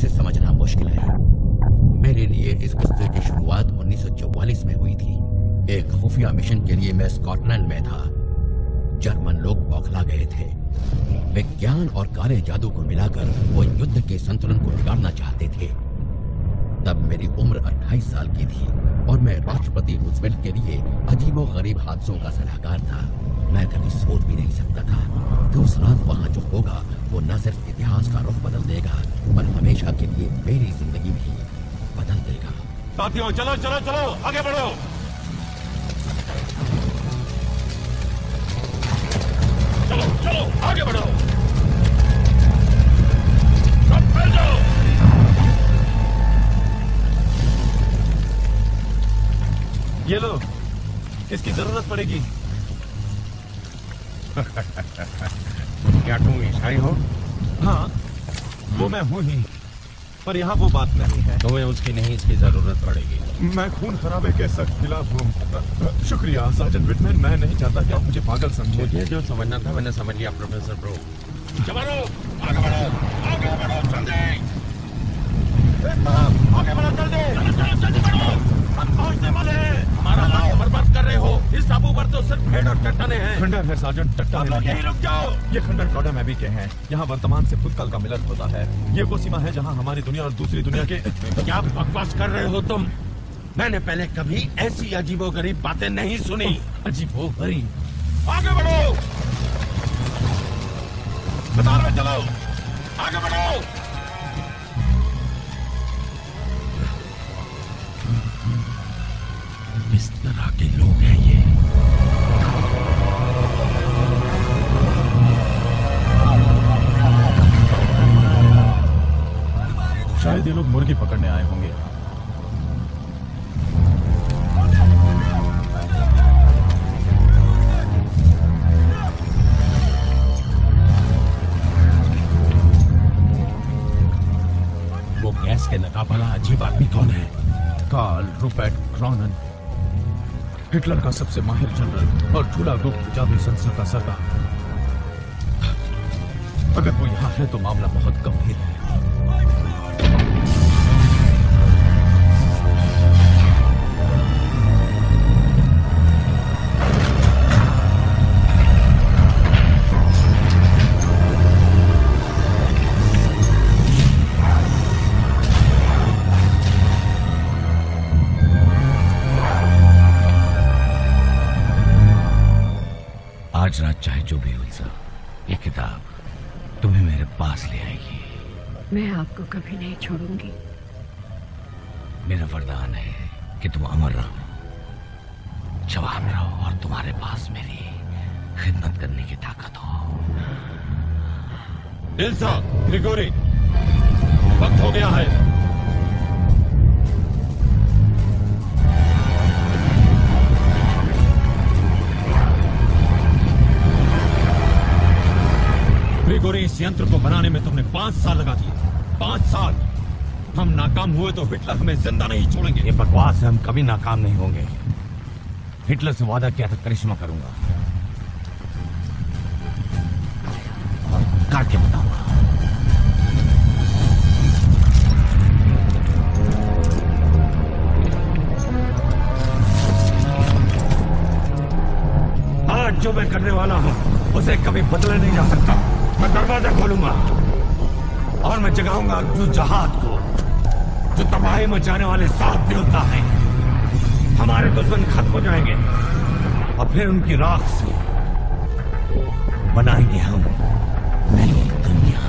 उसे समझना मुश्किल है। मेरे लिए इस किस्से की शुरुआत 1944 में हुई थी। एक खुफिया मिशन के लिए मैं स्कॉटलैंड में था। जर्मन लोग बौखला गए थे। विज्ञान और काले जादू को मिलाकर वो युद्ध के संतुलन को बिगाड़ना चाहते थे। तब मेरी उम्र 28 साल की थी और मैं राष्ट्रपति रूजवेल्ट के लिए अजीबोगरीब हादसों का सलाहकार था। मैं कभी सोच भी नहीं सकता था कि उस रात वहाँ जो होगा वो न सिर्फ इतिहास का रुख बदल देगा पर हमेशा के लिए मेरी जिंदगी भी बदल देगा। साथियों चलो चलो चलो आगे बढ़ो। चलो चलो आगे बढ़ो। सब फैल जाओ। ये लो, इसकी जरूरत पड़ेगी। क्या तुम ईसाई हो? हाँ, वो मैं हूँ ही, पर यहाँ वो बात नहीं है। तुम्हें उसकी नहीं, इसकी जरूरत पड़ेगी। मैं खून खराबे के सख्त खिलाफ हूँ। शुक्रिया सार्जेंट विटमैन। मैं नहीं चाहता कि आप मुझे पागल समझे। मुझे जो समझना था मैंने समझ लिया प्रोफेसर ब्रो। जवानों आगे बढ़ो, आगे बढ़ो जल्दी। आगे बढ़ो जल्दी, जल्दी बढ़ो। हम पहुँचने वाले हैं। हमारा वक्त बर्बाद कर रहे हो। इस टापू पर तो सिर्फ पेड़ और चट्टाने हैं। खंडर है सार्जेंट, चट्टाने नहीं। यहीं रुक जाओ। ये खंडर टॉडम एबी के हैं। यहाँ वर्तमान से भूतकाल का मिलन होता है। ये वो सीमा है जहाँ हमारी दुनिया और दूसरी दुनिया के। क्या बकवास कर रहे हो तुम? मैंने पहले कभी ऐसी अजीबोगरीब बातें नहीं सुनी। अजीबोगरीब। आगे बढ़ो, बता रहे चलो, आगे बढ़ो। इस तरह के लोग हैं ये। शायद ये लोग मुर्गी पकड़ने आए होंगे। वो गैस के नकाब वाला अजीब आदमी कौन है? कार्ल रूपर्ट क्रॉनन, हिटलर का सबसे माहिर जनरल और झूला गुप्त जादुई संस्था का सरदार। अगर वो यहाँ है तो मामला बहुत गंभीर है। आज रात चाहे जो भी हो, ये किताब तुम्हें मेरे पास ले आएगी। मैं आपको कभी नहीं छोड़ूंगी। मेरा वरदान है कि तुम अमर रहो, जवान रहो और तुम्हारे पास मेरी खिदमत करने की ताकत हो। इल्सा, ग्रिगोरी, वक्त हो गया है। ग्रिगोरी, इस यंत्र को बनाने में तुमने 5 साल लगा दिए। 5 साल। हम नाकाम हुए तो हिटलर हमें जिंदा नहीं छोड़ेंगे। ये बकवास है, हम कभी नाकाम नहीं होंगे। हिटलर से वादा किया था करिश्मा करूंगा और काट के बताऊंगा। आज जो मैं करने वाला हूं उसे कभी बदला नहीं जा सकता। मैं दरवाजा खोलूंगा और मैं जगाऊंगा उस जहाज को जो तबाही मचाने वाले 7 देवता हैं। हमारे दुश्मन खत्म हो जाएंगे और फिर उनकी राख से बनाएंगे हम नई दुनिया।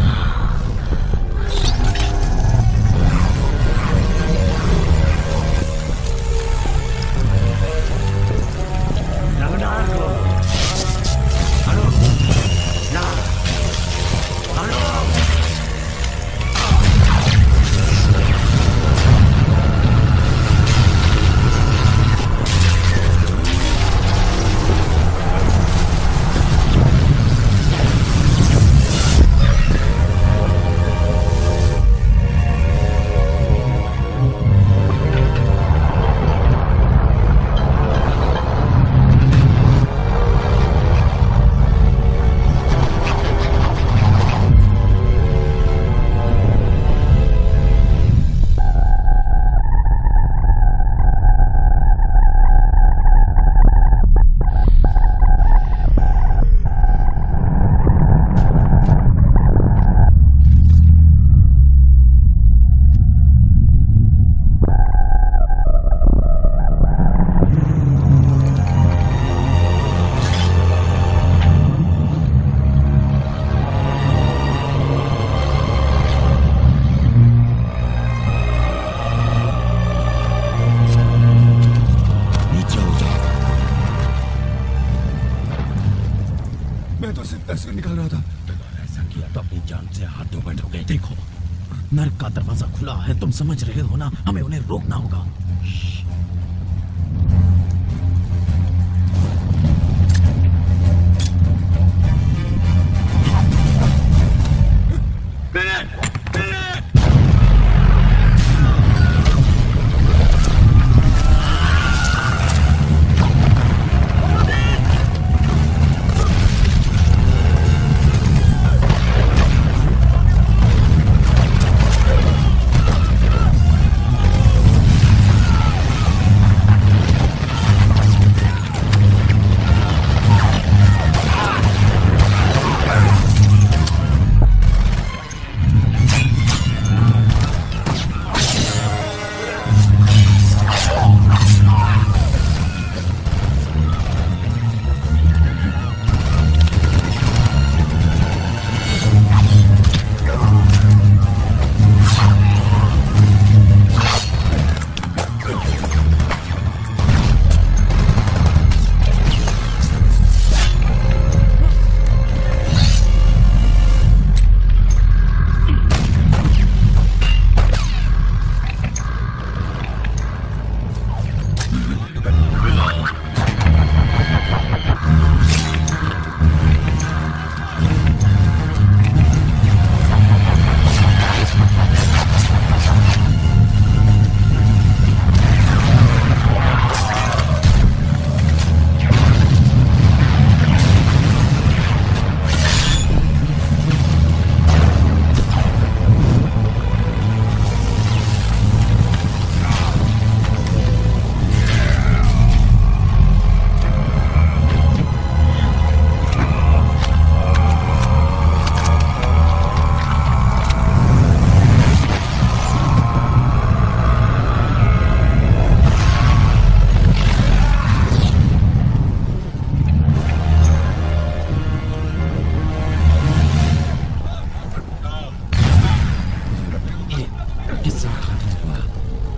नर्क का दरवाजा खुला है, तुम समझ रहे हो ना? हमें उन्हें रोकना होगा।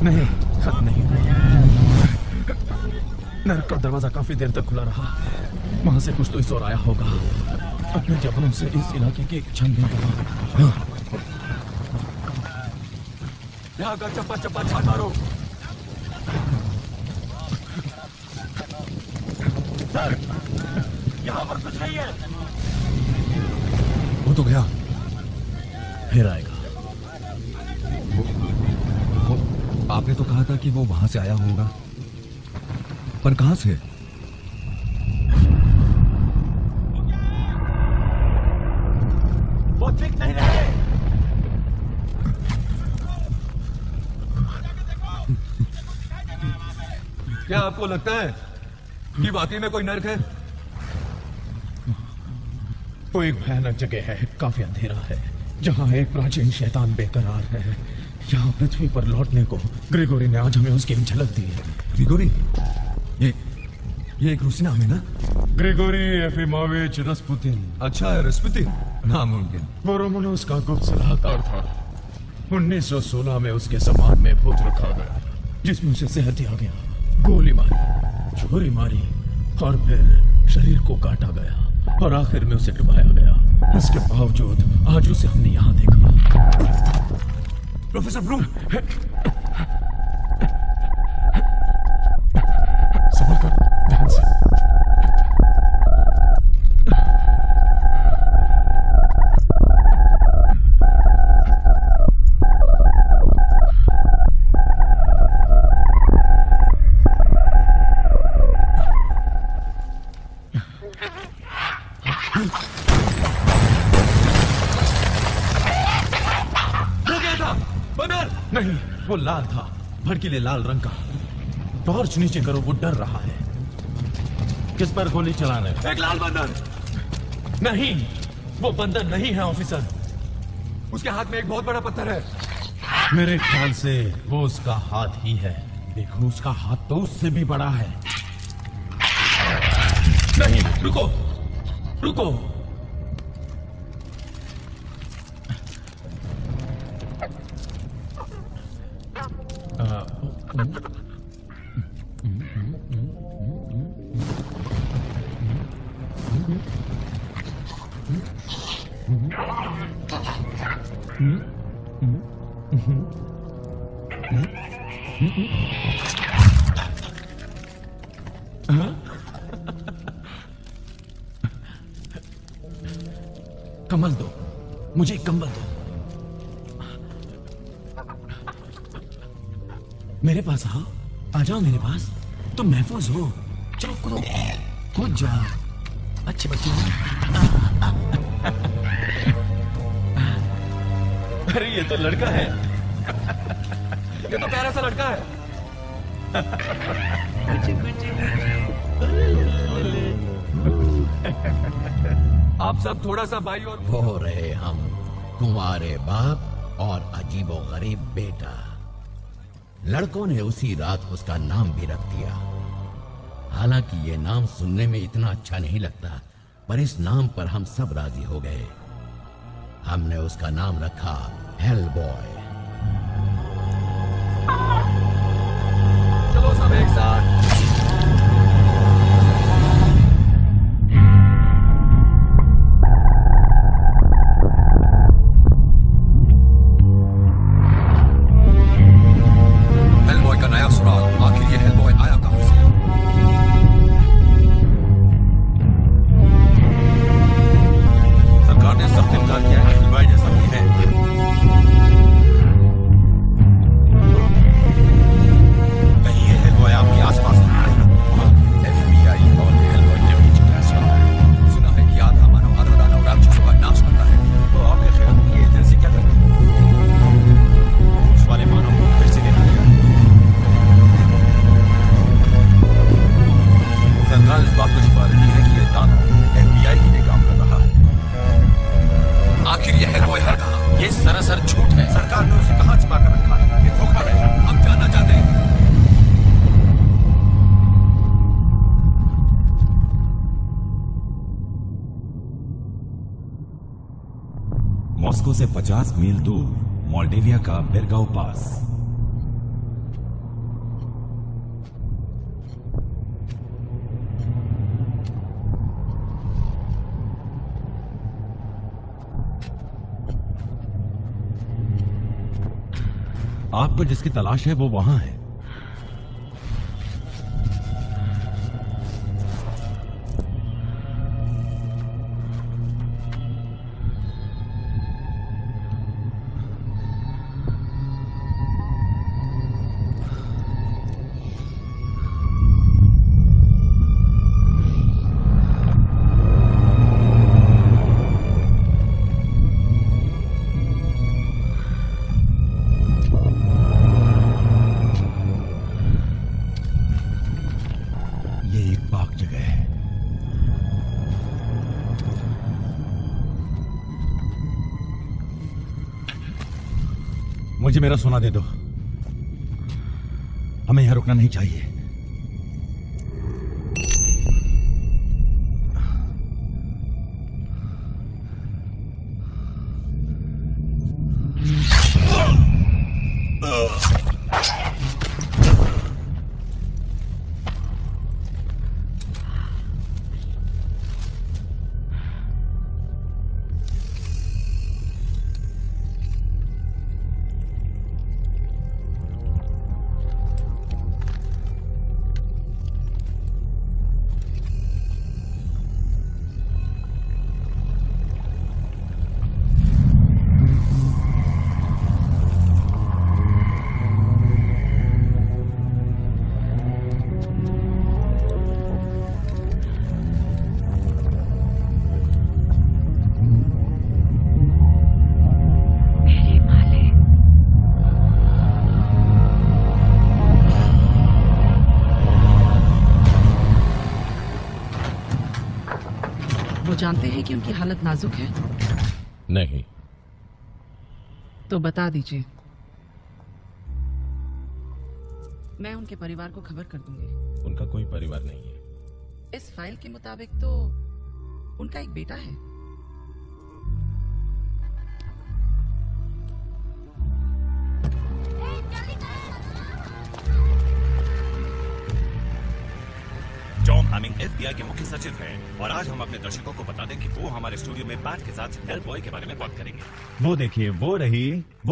नहीं, खत्म नहीं। नर्क का दरवाजा काफी देर तक खुला रहा। वहां से कुछ तो इस ओर आया होगा। अपने जबरों से इस इलाके की छानबीन करो। यहाँ का चप्पा चप्पा छान मारो। सर, यहाँ पर कुछ नहीं है। वो तो गया, फिर आएगा। आपने तो कहा था कि वो वहां से आया होगा, पर कहां से? वो दिख नहीं रहे। क्या आपको लगता है कि वाकई में कोई नर्क है? वो एक भयानक जगह है, काफी अंधेरा है, जहाँ एक प्राचीन शैतान बेकरार है। यहाँ पृथ्वी पर लौटने को ग्रेगोरी ने आज हमें उसकी झलक दी है। ग्रेगोरी? ये एक रूसी नाम है ना? ग्रेगोरी एफिमोविच रस्पुतिन। अच्छा है, रस्पुतिन। नामुमकिन। वो रोमनोस का गुप्त सलाहकार था। 1916 में उसके सामान में भूत रखा गया, जिसमें उसे जहर दिया गया, गोली मारी, छुरी मारी और फिर शरीर को काटा गया और आखिर में उसे डुबाया गया। इसके बावजूद आज उसे हमने यहाँ देखा। प्रोफेसर ब्लूम, संभल कर, ध्यान से। नहीं, वो लाल था, भड़कीले लाल रंग का। टॉर्च नीचे करो, वो डर रहा है। किस पर गोली चलाने? एक लाल बंदर। नहीं, वो बंदर नहीं है ऑफिसर। उसके हाथ में एक बहुत बड़ा पत्थर है। मेरे ख्याल से वो उसका हाथ ही है। देखो, उसका हाथ तो उससे भी बड़ा है। नहीं, रुको, रुको। कंबल दो, मुझे एक कंबल दो। मेरे पास आओ, आ जाओ मेरे पास, तुम महफूज हो। चलो कूदो, कूद जाओ, अच्छे बच्चे हो। अरे ये तो लड़का है, ये तो प्यारा सा लड़का है। आप सब थोड़ा सा भाई और वो रहे हम, तुम्हारे बाप और अजीबो गरीब बेटा। लड़कों ने उसी रात उसका नाम भी रख दिया। हालांकि ये नाम सुनने में इतना अच्छा नहीं लगता, पर इस नाम पर हम सब राजी हो गए। हमने उसका नाम रखा हेलबॉय। चलो सब एक साथ। हेलबॉय का नया सुराग, आखिर ये हेलबॉय आया कहां से? सरकार ने सख्त इनकार किया है कि हेलबॉय जैसा भी है। कहीं ये हेलबॉय आपके आसपास नहीं आएगा। एफबीआई और हेलबॉय टेक्निक ट्रांसफर है। सुना है कि आधा मानव आधा दानव राक्षसों का नाश करता है। तो आपके ख्याल में ये एजेंसी क्या करती है? उस वाले मानव को फिर से देना है। सरकार इस बात को छुपा रही है कि ये दानव एफबीआई के लिए काम कर रहा है। आखिर ये हेलबॉय है कहां? ये सरासर झूठ है। सरकार ने उसे कहां छिपा कर रखा है? ये धोखा है। हम जानना चाहते हैं। मॉस्को से 50 मील दूर मोल्डेविया का बेरगांव पास। आपको जिसकी तलाश है वो वहां है। मुझे मेरा सोना दे दो, हमें यहां रुकना नहीं चाहिए। जानते हैं कि उनकी हालत नाजुक है? नहीं। तो बता दीजिए, मैं उनके परिवार को खबर कर दूंगी। उनका कोई परिवार नहीं है। इस फाइल के मुताबिक तो उनका एक बेटा है। जॉन, आमिर FBI के मुख्य सचिव हैं और आज हम अपने दर्शकों को बता दें कि वो हमारे स्टूडियो में बैट के साथ हेल्प बॉय के बारे में बात करेंगे। वो देखिए, वो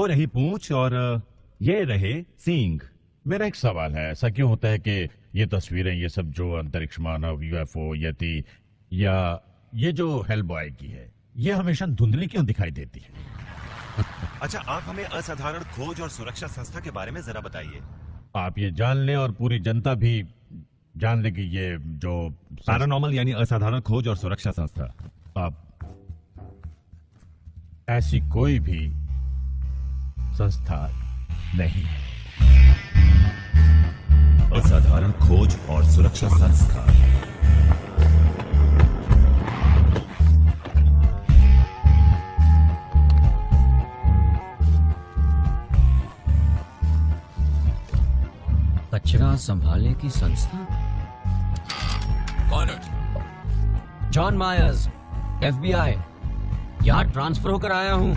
रही पूंछ और ये रहे सींग। मेरा एक सवाल है, ऐसा क्यों होता है कि ये तस्वीरें, ये सब जो अंतरिक्ष मानव, UFO, यति या ये जो हेल्प बॉय की है, ये हमेशा धुंधली क्यों दिखाई देती है? अच्छा, आप हमें असाधारण खोज और सुरक्षा संस्था के बारे में जरा बताइए। आप ये जान लें और पूरी जनता भी जान ले कि ये जो पैरानॉर्मल यानी असाधारण खोज और सुरक्षा संस्था, आप ऐसी कोई भी संस्था नहीं है। असाधारण खोज और सुरक्षा संस्था। कचरा संभालने की संस्था? कौन है? John Myers, FBI। यहाँ ट्रांसफर होकर आया हूँ।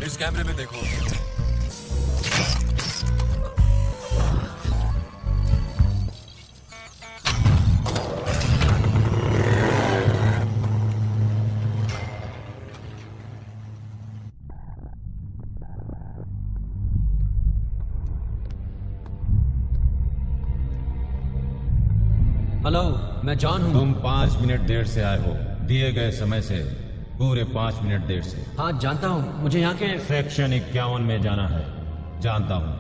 इस कैमरे में देखो। हेलो, मैं जॉन हूँ। तुम 5 मिनट देर से आए हो, दिए गए समय से पूरे 5 मिनट देर से। हाँ जानता हूँ, मुझे यहाँ के सेक्शन 51 में जाना है। जानता हूँ।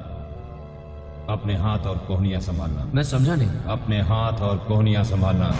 अपने हाथ और कोहनियां संभालना। मैं समझा नहीं। अपने हाथ और कोहनियां संभालना।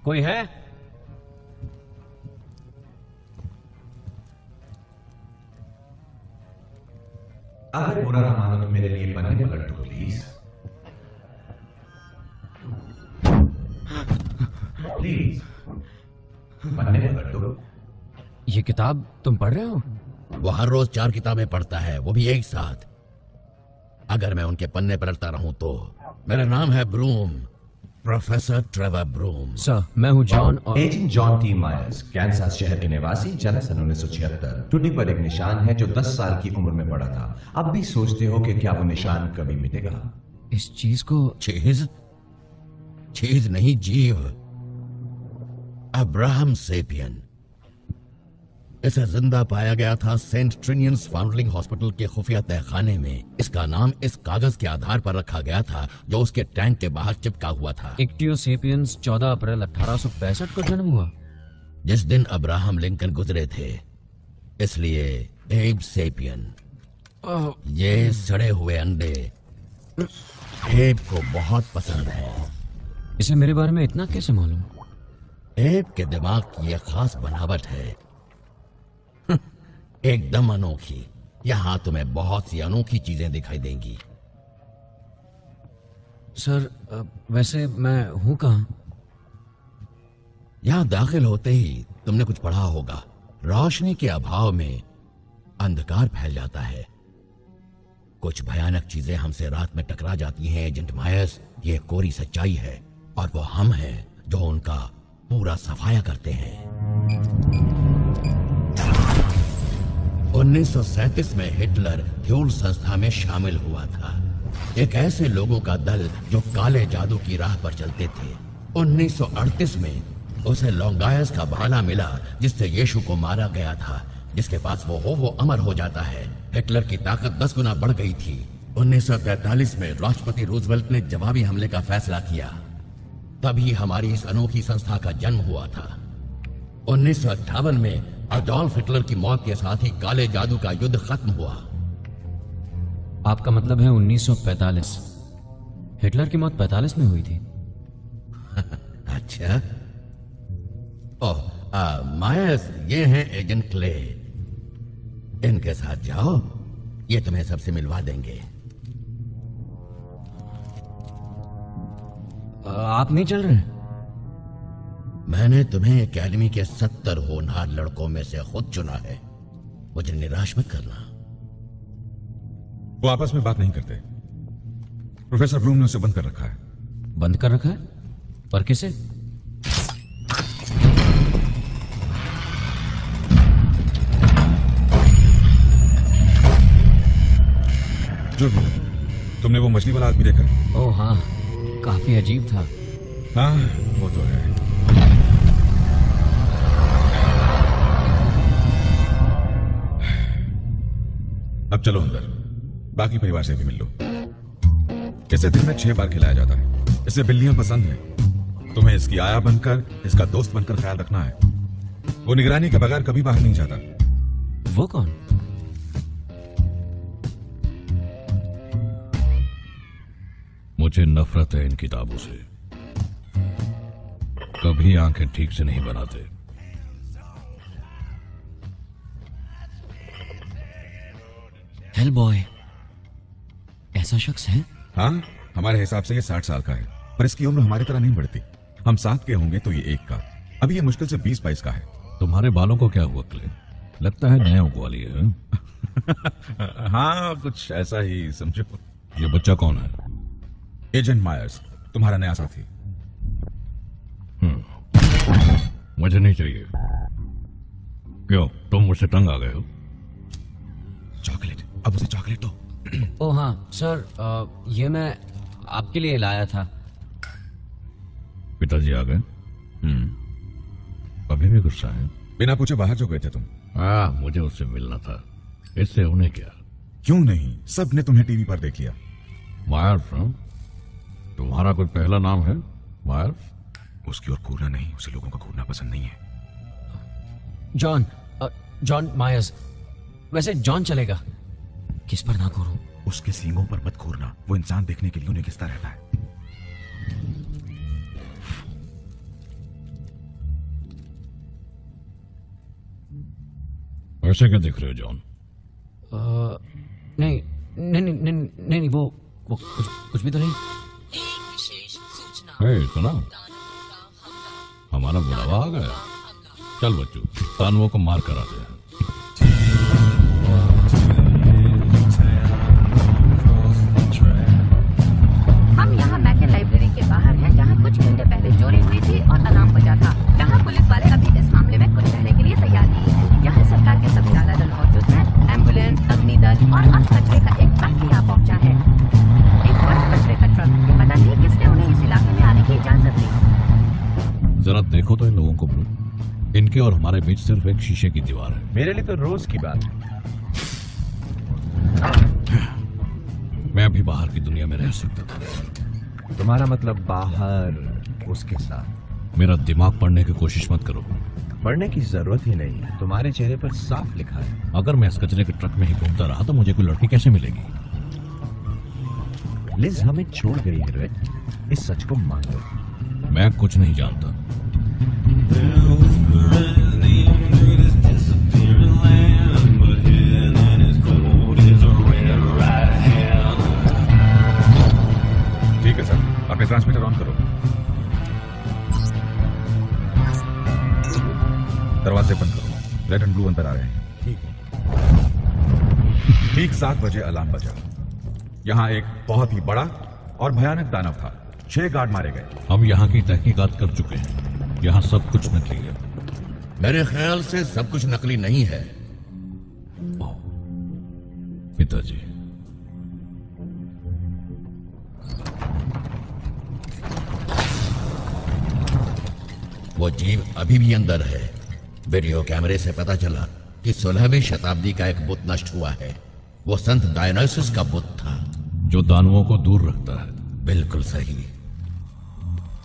कोई है? अगर बुरा ना मानो तो मेरे लिए पन्ने पलट दो प्लीज। प्लीज पन्ने पलट दो। ये किताब तुम पढ़ रहे हो? वो हर रोज 4 किताबें पढ़ता है, वो भी एक साथ। अगर मैं उनके पन्ने पलटता रहूं तो। मेरा नाम है Broom, professor Trevor Broom. Sir, मैं हूँ जॉन और agent John T Myers, Kansas शहर के निवासी, जन्म सन 1976। टुडी पर एक निशान है जो 10 साल की उम्र में पड़ा था। अब भी सोचते हो कि क्या वो निशान कभी मिटेगा? इस चीज को चीज नहीं, जीव। Abraham sapien. इसे जिंदा पाया गया था सेंट ट्रिनियंस फाउंडलिंग हॉस्पिटल के खुफिया तहखाने में। इसका नाम इस कागज के आधार पर रखा गया था जो उसके टैंक के बाहर चिपका हुआ था। इक्टियो सेपियंस 14 अप्रैल 1865 को जन्म हुआ। जिस दिन अब्राहम लिंकन गुजरे थे, इसलिए एब सेपियन। ये सड़े हुए अंडे एब को बहुत पसंद है। इसे मेरे बारे में इतना कैसे मालूम? एब के दिमाग की एक खास बनावट है, एकदम अनोखी। यहां तुम्हें बहुत सी अनोखी चीजें दिखाई देंगी। सर, वैसे मैं हूं कहां? यहां दाखिल होते ही तुमने कुछ पढ़ा होगा। रोशनी के अभाव में अंधकार फैल जाता है। कुछ भयानक चीजें हमसे रात में टकरा जाती हैं एजेंट मायर्स। ये कोरी सच्चाई है और वो हम हैं जो उनका पूरा सफाया करते हैं। 1937 में हिटलर ह्यूल संस्था में शामिल हुआ था, एक ऐसे लोगों का दल जो काले जादू की राह पर चलते थे। 1938 में उसे लोंगायस का भाला मिला जिससे यीशु को मारा गया था। जिसके पास वो अमर हो जाता है। हिटलर की ताकत 10 गुना बढ़ गई थी। 1943 में राष्ट्रपति रूजवेल्ट ने जवाबी हमले का फैसला किया। तभी हमारी इस अनोखी संस्था का जन्म हुआ था। 1958 में अडोल्फ हिटलर की मौत के साथ ही काले जादू का युद्ध खत्म हुआ। आपका मतलब है 1945? हिटलर की मौत 45 में हुई थी? अच्छा। ओह, मायर्स, ये हैं एजेंट क्ले। इनके साथ जाओ, ये तुम्हें सबसे मिलवा देंगे। आप नहीं चल रहे? मैंने तुम्हें एकेडमी के 70 होनहार लड़कों में से खुद चुना है। मुझे निराश मत करना। वो आपस में बात नहीं करते। प्रोफेसर ब्लूम ने उसे बंद कर रखा है। बंद कर रखा है? पर किसे? जो तुमने वो मछली वाला आदमी देखा? ओह हाँ, काफी अजीब था। हाँ वो तो है। अब चलो अंदर, बाकी परिवार से भी मिल लो। इसे दिन में 6 बार खिलाया जाता है। इसे बिल्लियां पसंद हैं। तुम्हें इसकी आया बनकर, इसका दोस्त बनकर ख्याल रखना है। वो निगरानी के बगैर कभी बाहर नहीं जाता। वो कौन? मुझे नफरत है इन किताबों से। कभी आंखें ठीक से नहीं बनाते। हेल बॉय, ऐसा शख्स है? हाँ, हमारे हिसाब से ये 60 साल का है, पर इसकी उम्र हमारी तरह नहीं बढ़ती। हम 7 के होंगे तो ये 1 का। अभी ये मुश्किल से 20-22 का है। तुम्हारे बालों को क्या हुआ क्ले? लगता है नया उगवाली है। हाँ, कुछ ऐसा ही समझो। ये बच्चा कौन है? एजेंट मायर्स, तुम्हारा नया साथी। मुझे नहीं चाहिए। क्यों, तुम मुझसे तंग आ गए हो? चॉकलेट, अब उसे चॉकलेट दो। ओह हाँ सर, ये मैं आपके लिए लाया था। पिताजी आ गए? अभी भी गुस्सा है? बिना पूछे बाहर जो गए थे तुम? मुझे उससे मिलना था। इससे उन्हें क्या? क्यों नहीं, सब ने तुम्हें टीवी पर देख लिया। मायर्स? तुम्हारा कोई पहला नाम है मायर्स? उसकी ओर घूरना नहीं, उसे लोगों का घूरना पसंद नहीं है। John Myers. वैसे जॉन चलेगा। किस पर ना घूरूं? उसके सींगों पर मत घूरना, वो इंसान देखने के लिए उन्हें घिसता रहता है। ऐसे क्या देख रहे हो जॉन? नहीं नहीं नहीं नहीं नहीं, वो कुछ भी तो नहीं। सुना, हमारा बुलावा आ गया। चल बच्चों, तानुओं को मार कर आते हैं। हम यहाँ मैकन लाइब्रेरी के बाहर हैं, जहाँ कुछ घंटे पहले चोरी हुई थी और अलार्म बजा था। यहाँ पुलिस वाले अभी इस मामले में कुछ कहने के लिए तैयार नहीं है। यहाँ सरकार के सभी आला दल मौजूद हैं, एम्बुलेंस, अग्निदल और अब कचरे का एक ट्रक भी यहाँ पहुँचा है। एक बड़ा कचरे का ट्रक। पता नहीं किसने उन्हें इस इलाके में आने की इजाजत दी। जरा देखो तो इन लोगों को ब्लू। इनके और हमारे बीच सिर्फ एक शीशे की दीवार है। मेरे लिए तो रोज की बात है। मैं अभी बाहर की दुनिया में रह सकता था। तुम्हारा मतलब बाहर उसके साथ? मेरा दिमाग पढ़ने की कोशिश मत करो। पढ़ने की जरूरत ही नहीं है, तुम्हारे चेहरे पर साफ लिखा है। अगर मैं इस कचरे के ट्रक में ही घूमता रहा तो मुझे कोई लड़की कैसे मिलेगी? लिज हमें छोड़ गई है रेड, इस सच को मान लो। मैं कुछ नहीं जानता। ठीक है सर, अपने ट्रांसमीटर ऑन करो। दरवाजे बंद करो। रेड एंड ब्लू अंदर आ रहे हैं। ठीक 7 बजे अलार्म बजा। यहाँ एक बहुत ही बड़ा और भयानक दानव था। 6 गार्ड मारे गए। हम यहाँ की तहकीकात कर चुके हैं। यहाँ सब कुछ नकली है। मेरे ख्याल से सब कुछ नकली नहीं है। पिताजी, वो जीव अभी भी अंदर है। वीडियो कैमरे से पता चला कि 16वीं शताब्दी का एक बुत नष्ट हुआ है। वो संत डायनासोरस का बुत था, जो दानवों को दूर रखता है। बिल्कुल सही,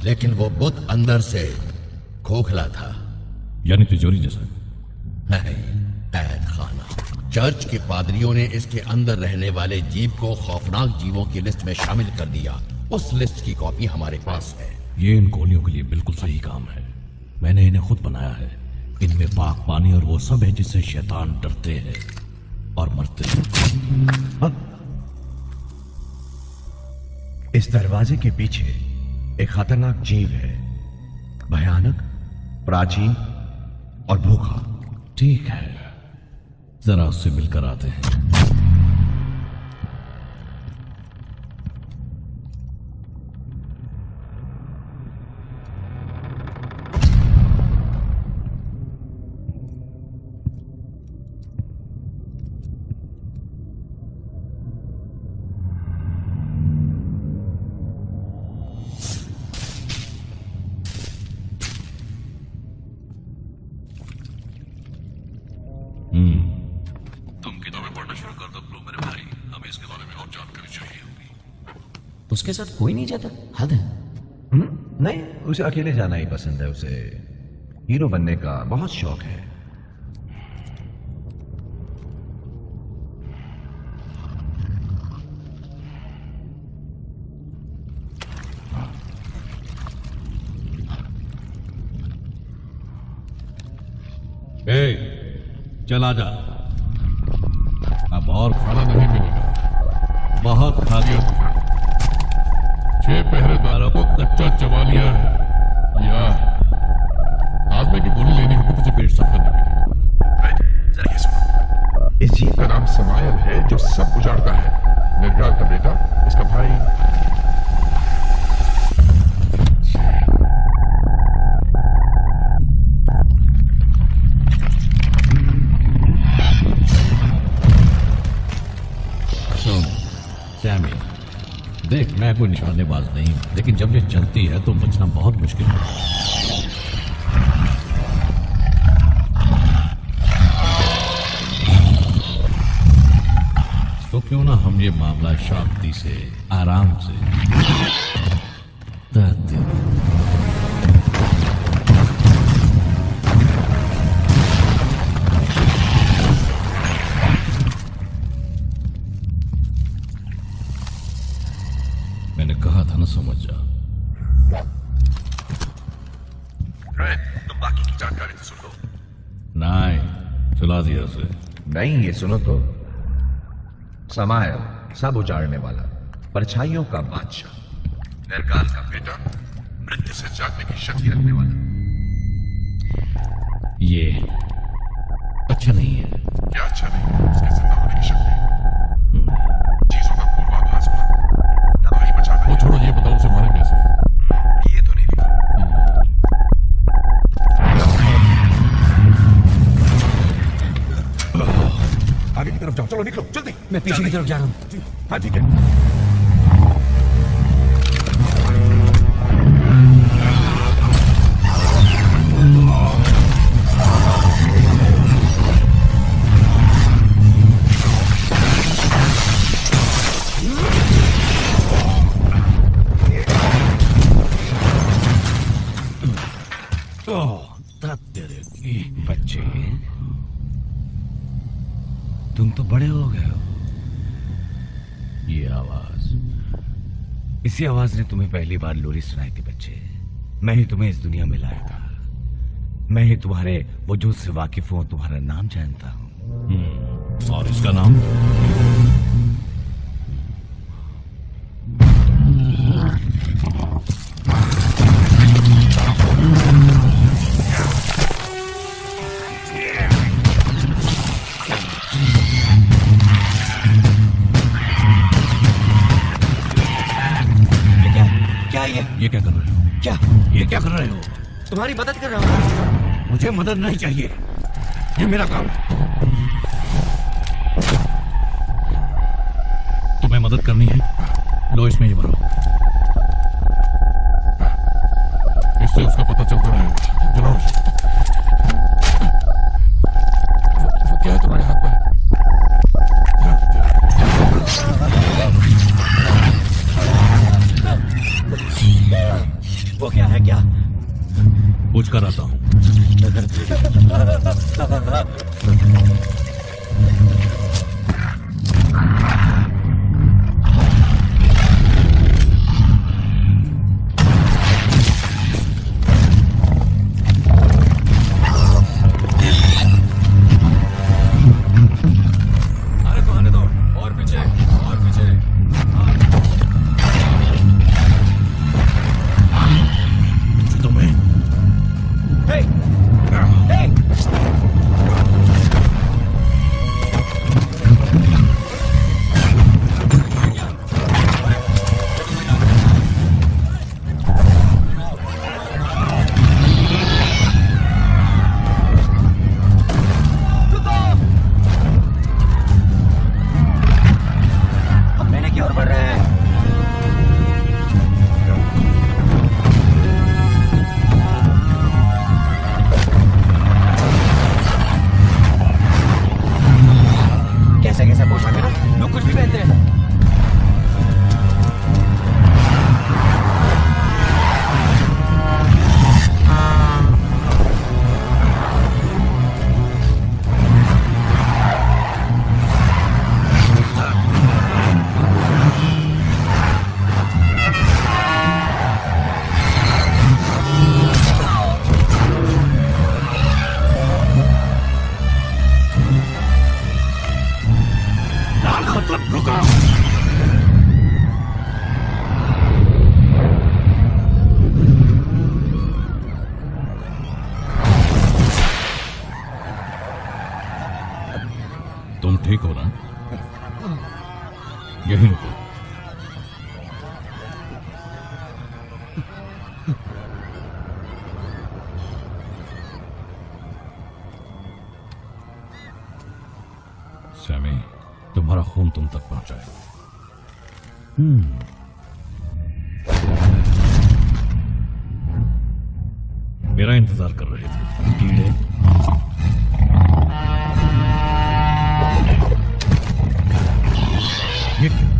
लेकिन वो बुत अंदर से खोखला था। यानी तिजोरी जैसा? नहीं, कैद खाना। चर्च के पादरियों ने इसके अंदर रहने वाले जीव को खौफनाक जीवों की लिस्ट में शामिल कर दिया। उस लिस्ट की कॉपी हमारे पास है। ये इन गोलियों के लिए बिल्कुल सही काम है। मैंने इन्हें खुद बनाया है। इनमें पाक पानी और वो सब है जिससे शैतान डरते हैं और मरते हैं। इस दरवाजे के पीछे एक खतरनाक जीव है, भयानक प्राची और भूखा। ठीक है, जरा उससे मिलकर आते हैं। तुम किताबें पढ़ना शुरू कर दो ब्लू मेरे भाई, हमें इसके बारे में और जानकारी चाहिए होगी। उसके साथ कोई नहीं जाता? हद है। नहीं, उसे अकेले जाना ही पसंद है। उसे हीरो बनने का बहुत शौक है। चला जा, अब और खाना नहीं मिलेगा, बहुत खा लिया। 6 पहरेदारों को कच्चा चबा लिया है या आदमी की गोली लेने को तुझे पेट साफ करने के लिए। इस जीव का नाम समायल है जो सब उजाड़ता है। निर्गाल का बेटा, इसका भाई। सैमी, देख, मैं कोई निशानेबाज नहीं हूं, लेकिन जब ये चलती है तो बचना बहुत मुश्किल है। तो क्यों ना हम ये मामला शांति से, आराम से मैंने कहा था ना, समझ जा। तुम बाकी की जानकारी तो सुन लो। नहीं, सुला दिया उसे। नहीं, ये सुनो तो। समायल, सब उजाड़ने वाला, परछाइयों का बादशाह, निर्गाल का बेटा, मृत्यु से जागने की शक्ति रखने वाला। ये अच्छा नहीं है। क्या अच्छा नहीं है? उसके जिंदा होने की शक्ति, चीजों का पूर्वाभास, तबाही मचा। वो छोड़ो, ये बताओ उसे मारे कैसे? ये तो नहीं दिखा। आगे की तरफ जाओ, चलो निकलो जल्दी। मैं पीछे की तरफ जा रहा हूँ। हाँ ठीक है। बच्चे, तुम तो बड़े हो गए हो। ये आवाज, इसी आवाज ने तुम्हें पहली बार लोरी सुनाई थी बच्चे। मैं ही तुम्हें इस दुनिया में लाया था। मैं ही तुम्हारे वजूद से वाकिफ हूं, तुम्हारा नाम जानता हूं। और इसका नाम? ये क्या कर रहे हो? क्या? ये क्या कर रहे हो? तुम्हारी मदद कर रहा हूँ। मुझे मदद नहीं चाहिए, ये मेरा काम है। तुम्हें मदद करनी है? लो, इसमें ये भरो। इससे उसका पता चलता रहेगा। जलाओ इसे। वो क्या है तुम्हारे हाथ में? वो क्या है? क्या पूछ कर आता हूं। अरे तो आने दो, और पीछे, और पीछे। तुम्हें Hey! ठीक हो ना? यही रुको। सैमी, तुम्हारा खून तुम तक पहुंचा है। मेरा इंतजार कर रहे थे कीड़े। ये क्यों?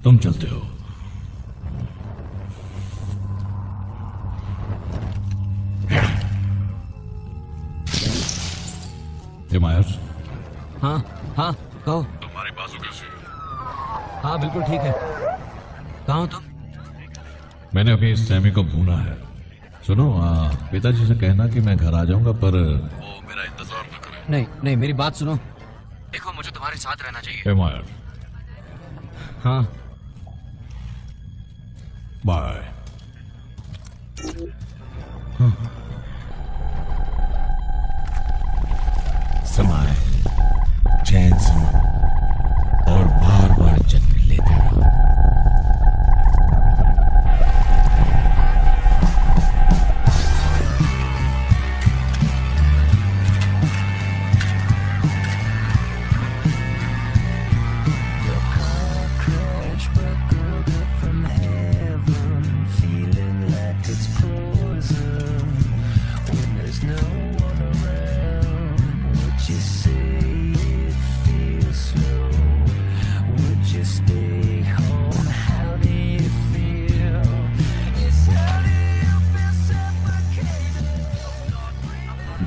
तुम चलते हो। हिमायत। हाँ हाँ कहो। तुम्हारी बाजू कैसी है? हाँ बिल्कुल ठीक है। कहाँ हो तुम? मैंने अभी इस सैमी को भूना है। सुनो, पिताजी से कहना कि मैं घर आ जाऊंगा, पर वो मेरा इंतजार न करें। नहीं नहीं, मेरी बात सुनो। देखो, मुझे तुम्हारे साथ रहना चाहिए। हिमायत। हाँ बाय। समय चैन से और बार बार जन्म लेते रहो।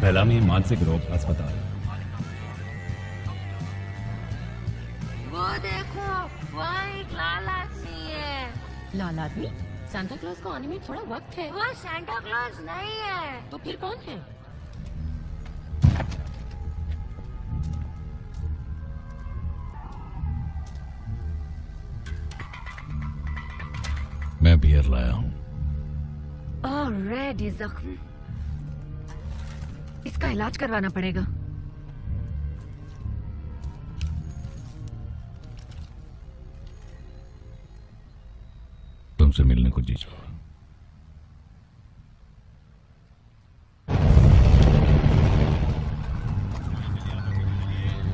बेलामी मानसिक रोग अस्पताल। वो देखो, वहाँ एक लाल आदमी है। लाल आदमी? सांता क्लॉज को आने में थोड़ा वक्त है। वो सांता क्लॉज नहीं है। तो फिर कौन है? मैं बियर लाया हूँ। ऑलरेडी जख्म, इसका इलाज करवाना पड़ेगा। तुमसे मिलने को जी चाहा।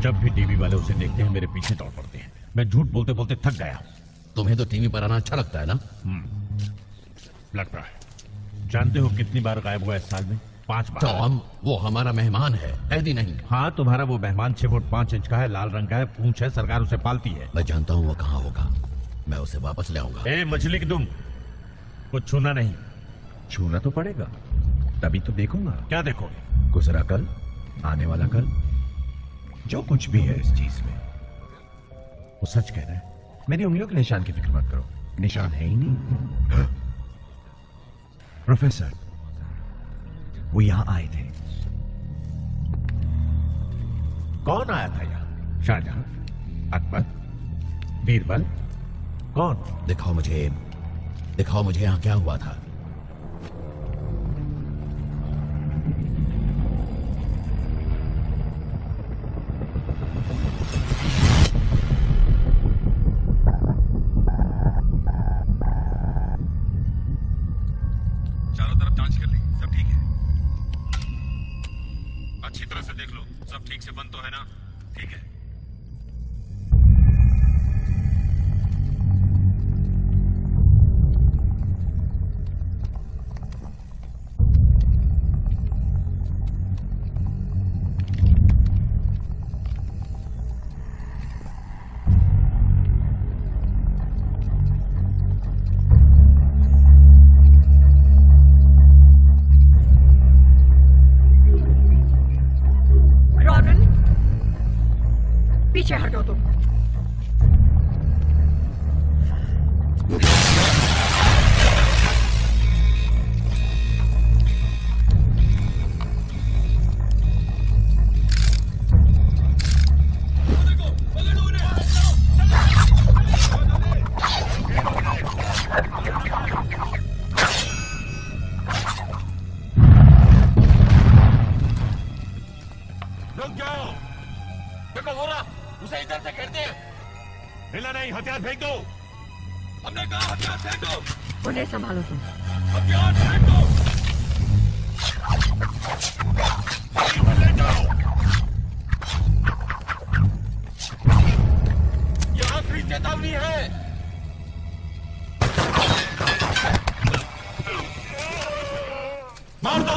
जब भी टीवी वाले उसे देखते हैं मेरे पीछे दौड़ पड़ते हैं। मैं झूठ बोलते बोलते थक गया। तुम्हें तो टीवी पर आना अच्छा लगता है ना? लगता है। जानते हो कितनी बार गायब हुआ इस साल में? 5 बार। टॉम, वो हमारा मेहमान है, कैदी नहीं। हाँ, तुम्हारा वो मेहमान 6 फुट 5 इंच का है, लाल रंग का है, पूंछ है, सरकार उसे पालती है। मैं जानता हूँ वो कहाँ होगा। मैं उसे वापस ले आऊंगा। ए मछली की तुम कुछ छूना नहीं। छूना तो पड़ेगा, तभी तो देखूंगा। क्या देखोगे? गुजरा कल, आने वाला कल, जो कुछ भी है इस चीज में। वो सच कह रहा है। मेरी उंगलियों के निशान की फिक्र मत करो, निशान है ही नहीं। प्रोफेसर, वो यहां आए थे। कौन आया था यहाँ? शाहजहां, अकबर, बीरबल, कौन? दिखाओ मुझे यहाँ क्या हुआ था। चारों तरफ जांच कर ली, सब ठीक है। अच्छी तरह से देख लो, सब ठीक से बंद तो है ना? ठीक है। पीछे हटो तुम। रुक जाओ, देखो हो रहा, उसे इधर से घेर दे। हिला नहीं, हथियार फेंक दो। हमने कहा हथियार फेंक दो। उन्हें संभालो तुम। हथियार फेंक दो। ले जाओ। ये आखिरी चेतावनी है। मार दो।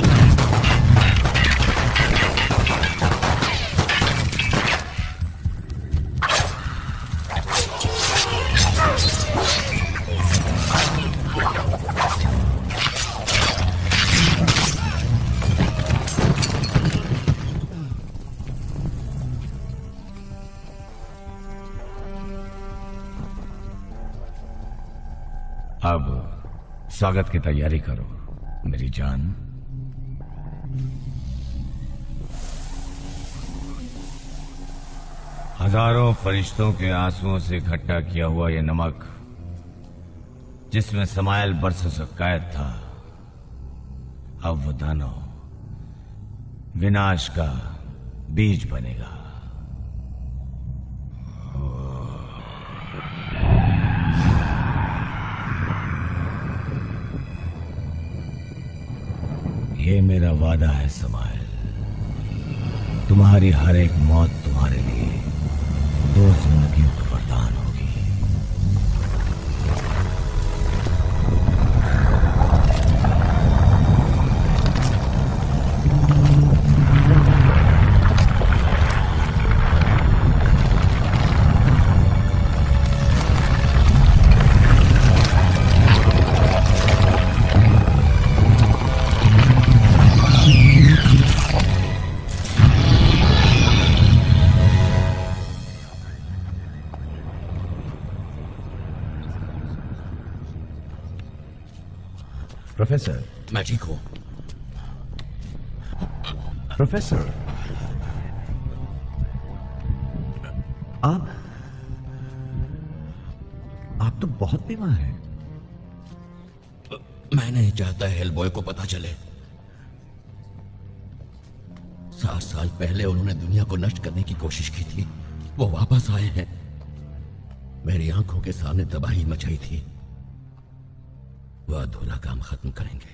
अब स्वागत की तैयारी करो मेरी जान। हजारों फरिश्तों के आंसुओं से इकट्ठा किया हुआ यह नमक, जिसमें समायल बरसों से कैद था, अब वो दानव विनाश का बीज बनेगा। ये मेरा वादा है समायल, तुम्हारी हर एक मौत तुम्हारे लिए 2 जिंदगियों का वरदान होगी। प्रोफेसर, मैं ठीक हूं। प्रोफेसर, आप तो बहुत बीमार हैं। मैं नहीं चाहता हेलबॉय को पता चले। 7 साल पहले उन्होंने दुनिया को नष्ट करने की कोशिश की थी। वो वापस आए हैं। मेरी आंखों के सामने तबाही मचाई थी। वो अधूरा काम खत्म करेंगे।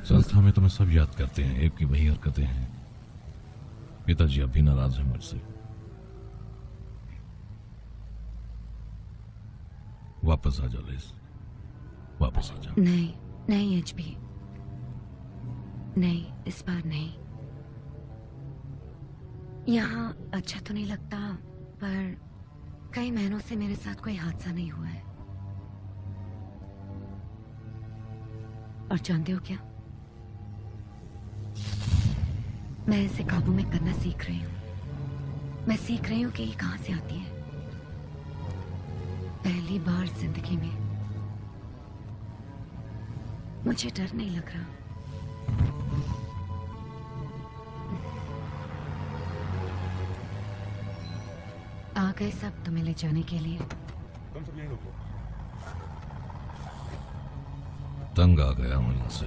संस्था में तुम्हें सब याद करते हैं, एक की वही हरकतें हैं। पिताजी अब भी नाराज है मुझसे। वापस आ जाओ लिस, वापस आ जाओ। नहीं एचपी, नहीं, इस बार नहीं। यहाँ अच्छा तो नहीं लगता, पर कई महीनों से मेरे साथ कोई हादसा नहीं हुआ है। और जानते हो क्या, मैं इसे काबू में करना सीख रही हूँ। मैं सीख रही हूँ कि ये कहाँ से आती है। पहली बार जिंदगी में मुझे डर नहीं लग रहा। आ गए सब तुम्हें ले जाने के लिए। तुम सब यहीं रुको। तंग आ गया हूं इनसे।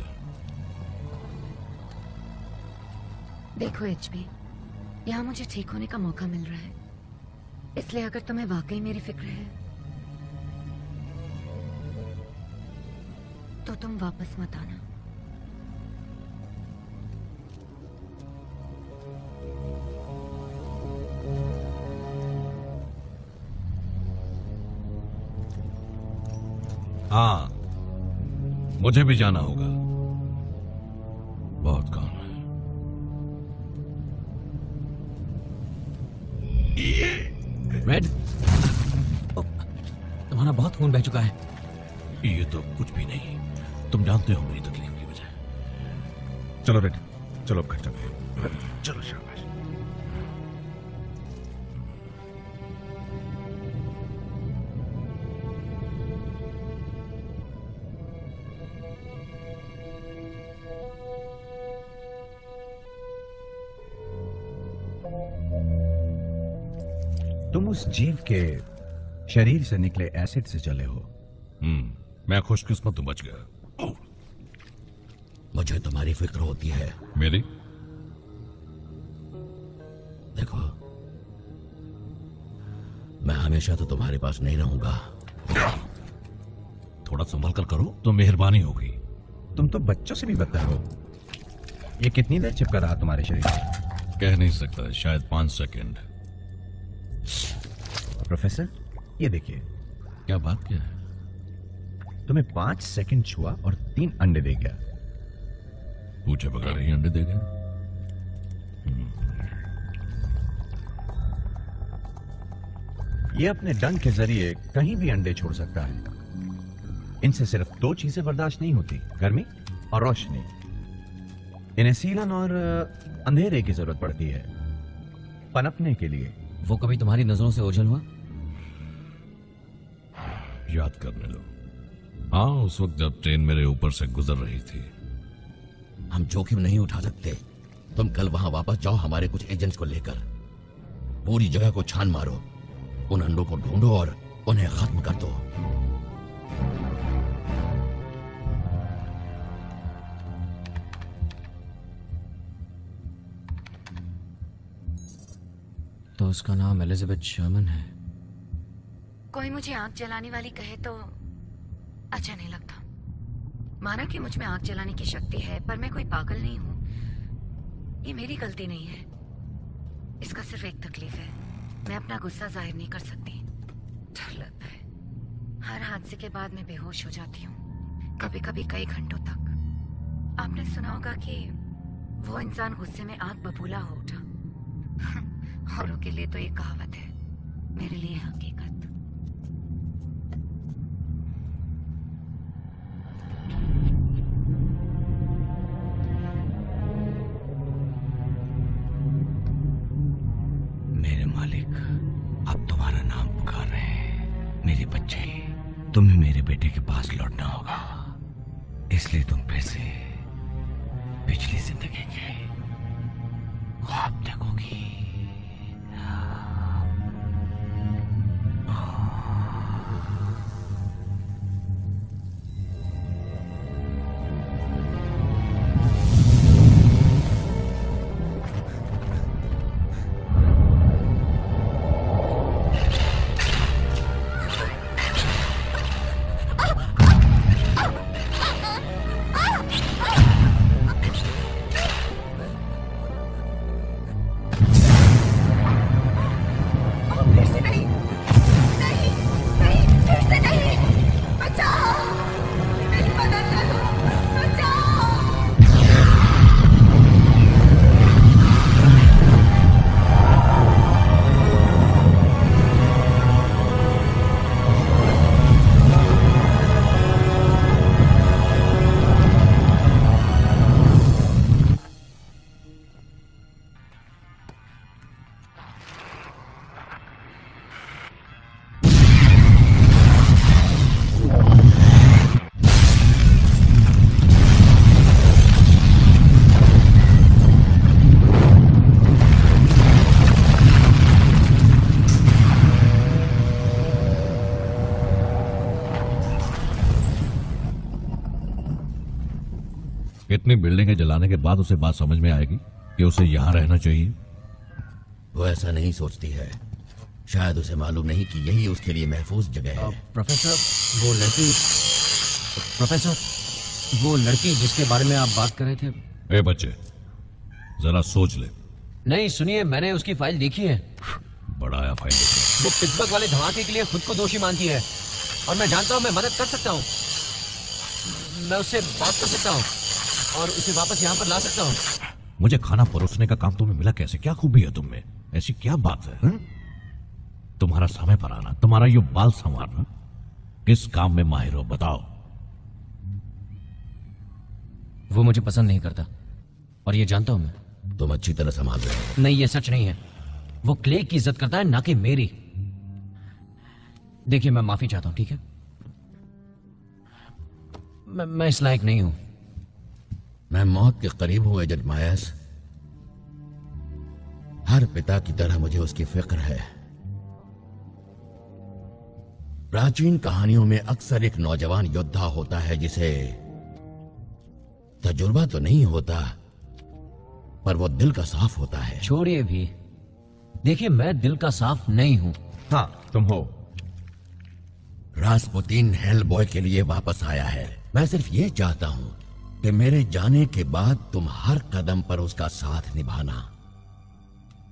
देखो एचपी, यहाँ मुझे ठीक होने का मौका मिल रहा है, इसलिए अगर तुम्हें वाकई मेरी फिक्र है तो तुम वापस मत आना। हाँ, मुझे भी जाना होगा, बहुत काम है। रेड, तुम्हारा बहुत खून बह चुका है। ये तो कुछ भी नहीं, तुम जानते हो मेरी तकलीफ की वजह। चलो रेड, चलो अब घर चलो। चलो शाबाश। तुम उस जीव के शरीर से निकले एसिड से चले हो। मैं खुशकिस्मत बच गया। मुझे तुम्हारी फिक्र होती है। मेरी? देखो, मैं हमेशा तो तुम्हारे पास नहीं रहूंगा। थोड़ा संभल कर करो तो मेहरबानी होगी। तुम तो बच्चों से भी बदतर हो। ये कितनी देर चिपका रहा तुम्हारे शरीर से? कह नहीं सकता, शायद 5 सेकंड। प्रोफेसर, ये देखिए। क्या बात क्या है? तुम्हें 5 सेकंड छुआ और 3 अंडे दे गया। पूछे बगैर ही अंडे दे गए? ये अपने डंक के जरिए कहीं भी अंडे छोड़ सकता है। इनसे सिर्फ 2 चीजें बर्दाश्त नहीं होती, गर्मी और रोशनी। इन्हें सीलन और अंधेरे की जरूरत पड़ती है पनपने के लिए। वो कभी तुम्हारी नजरों से ओझल हुआ? याद करने लो। हाँ, उस वक्त जब ट्रेन मेरे ऊपर से गुजर रही थी। हम जोखिम नहीं उठा सकते। तुम कल वहां वापस जाओ हमारे कुछ एजेंट्स को लेकर। पूरी जगह को छान मारो, उन अंडों को ढूंढो और उन्हें खत्म कर दो। तो उसका नाम एलिजाबेथ शर्मन है। कोई मुझे आंख जलाने वाली कहे तो अच्छा नहीं लगता। माना कि मुझ में आंख जलाने की शक्ति है, पर मैं कोई पागल नहीं हूं। ये मेरी गलती नहीं है। इसका सिर्फ एक तकलीफ है, मैं अपना गुस्सा जाहिर नहीं कर सकती। डर लगता है। हर हादसे के बाद मैं बेहोश हो जाती हूँ, कभी कभी कई घंटों तक। आपने सुना होगा कि वो इंसान गुस्से में आग बबूला हो उठा। औरों के लिए तो ये कहावत है, मेरे लिए हकीकत। मेरे मालिक अब तुम्हारा नाम पुकार रहे हैं। मेरे बच्चे, तुम्हें मेरे बेटे के पास लौटना होगा, इसलिए तुम फिर से पिछली जिंदगी के ख्वाब देखोगी। इतनी बिल्डिंगें जलाने के बाद उसे बात समझ में आएगी कि उसे यहां रहना चाहिए? वो ऐसा नहीं सोचती है। शायद उसे मालूम नहीं कि यही उसके लिए महफूज जगह है। प्रोफेसर, वो लड़की जिसके बारे में आप बात कर रहे थे। ए बच्चे, जरा सोच ले। नहीं सुनिए, मैंने उसकी फाइल देखी है। बड़ा आया फाइल देखी। वो पिट्सबर्ग वाले धमाके के लिए खुद को दोषी मानती है और मैं जानता हूं मैं मदद कर सकता हूं। मैं उससे बात कर सकता हूं और उसे वापस यहाँ पर ला सकता हूं। मुझे खाना परोसने का काम तुम्हें मिला कैसे? क्या खूबी है तुम में? ऐसी क्या बात है? तुम्हारा समय पर आना, तुम्हारा ये बाल संवारना, किस काम में माहिर हो बताओ? वो मुझे पसंद नहीं करता और ये जानता हूं मैं। तुम अच्छी तरह संभाल रहे हो। नहीं, ये सच नहीं है। वो क्ले की इज्जत करता है, ना कि मेरी। देखिए, मैं माफी चाहता हूं, ठीक है? मैं इस लायक नहीं हूं। मैं मौत के करीब हूं एजेंट मायर्स। हर पिता की तरह मुझे उसकी फिक्र है। प्राचीन कहानियों में अक्सर एक नौजवान योद्धा होता है जिसे तजुर्बा तो नहीं होता, पर वो दिल का साफ होता है। छोड़िए भी। देखिए, मैं दिल का साफ नहीं हूं। हाँ, तुम हो। रास्पुतीन हेल बॉय के लिए वापस आया है। मैं सिर्फ ये चाहता हूं कि मेरे जाने के बाद तुम हर कदम पर उसका साथ निभाना।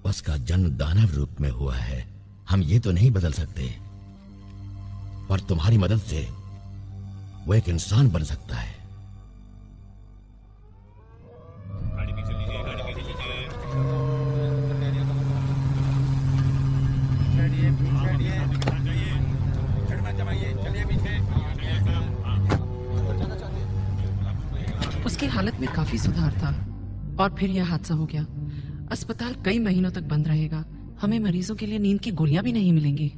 उसका जन्म दानव रूप में हुआ है, हम ये तो नहीं बदल सकते, पर तुम्हारी मदद से वो एक इंसान बन सकता है। उसकी हालत में काफी सुधार था और फिर यह हादसा हो गया। अस्पताल कई महीनों तक बंद रहेगा। हमें मरीजों के लिए नींद की गोलियां भी नहीं मिलेंगी।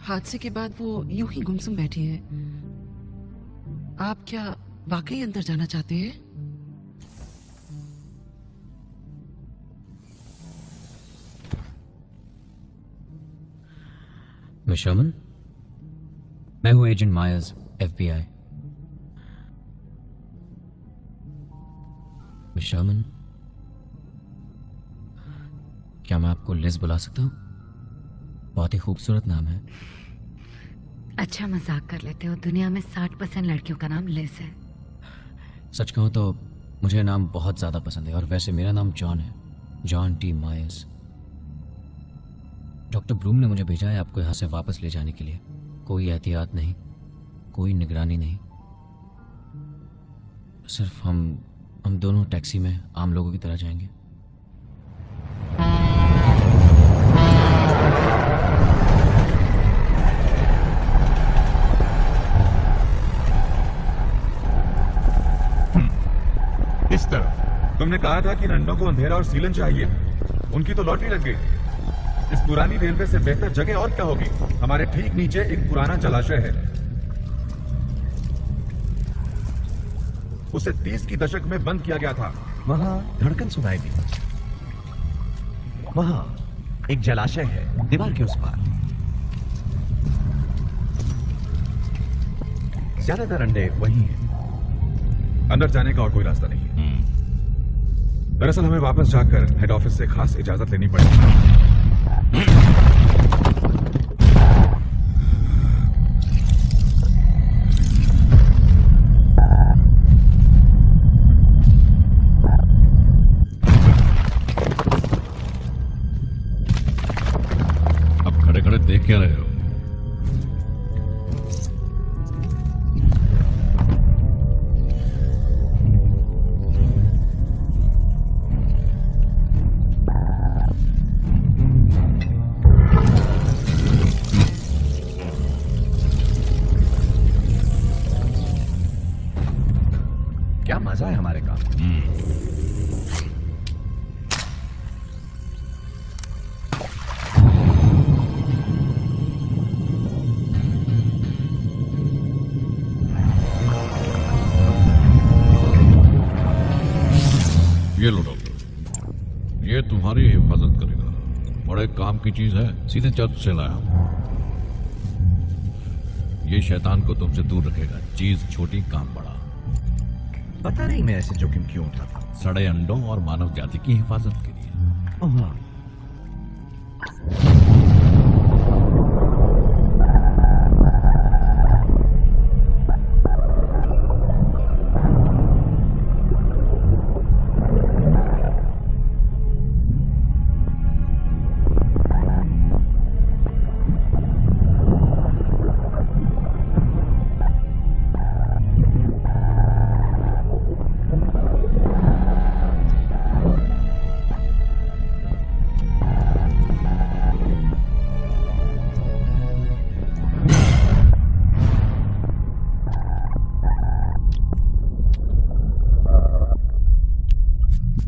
हादसे के बाद वो यूं ही गुमसुम बैठी है। आप क्या वाकई अंदर जाना चाहते हैं? मिस शर्मन, मैं हूं agent Myers, FBI। Miss Sherman, क्या मैं आपको लिज बुला सकता हूं? बहुत ही खूबसूरत नाम है। अच्छा मजाक कर लेते हो। दुनिया में 60% लड़कियों का नाम लिज है। सच कहूं तो मुझे नाम बहुत ज्यादा पसंद है और वैसे मेरा नाम जॉन है, John T Myers. Doctor Bloom ने मुझे भेजा है आपको यहाँ से वापस ले जाने के लिए। कोई एहतियात नहीं, कोई निगरानी नहीं, सिर्फ हम दोनों टैक्सी में आम लोगों की तरह जाएंगे। इस तरफ। तुमने कहा था कि नन्नों को अंधेरा और सीलन चाहिए। उनकी तो लॉटरी लग गई। इस पुरानी रेलवे से बेहतर जगह और क्या होगी? हमारे ठीक नीचे एक पुराना जलाशय है। उसे 30 की दशक में बंद किया गया था। वहां धड़कन सुनाई दी। वहां एक जलाशय है, दीवार के उस पार। ज्यादातर अंडे वही हैं। अंदर जाने का और कोई रास्ता नहीं है। दरअसल हमें वापस जाकर हेड ऑफिस से खास इजाजत लेनी पड़ेगी। अब खड़े खड़े देख क्या रहे हो? क्या मजा है हमारे काम। ये लो डॉक्टर, ये तुम्हारी हिफाजत करेगा। बड़े काम की चीज है, सीधे चर्च से लाया हूं। ये शैतान को तुमसे दूर रखेगा। चीज छोटी, काम बड़ा। पता नहीं मैं ऐसे जोखिम क्यों उठाता। सड़े अंडों और मानव जाति की हिफाजत के लिए। हाँ।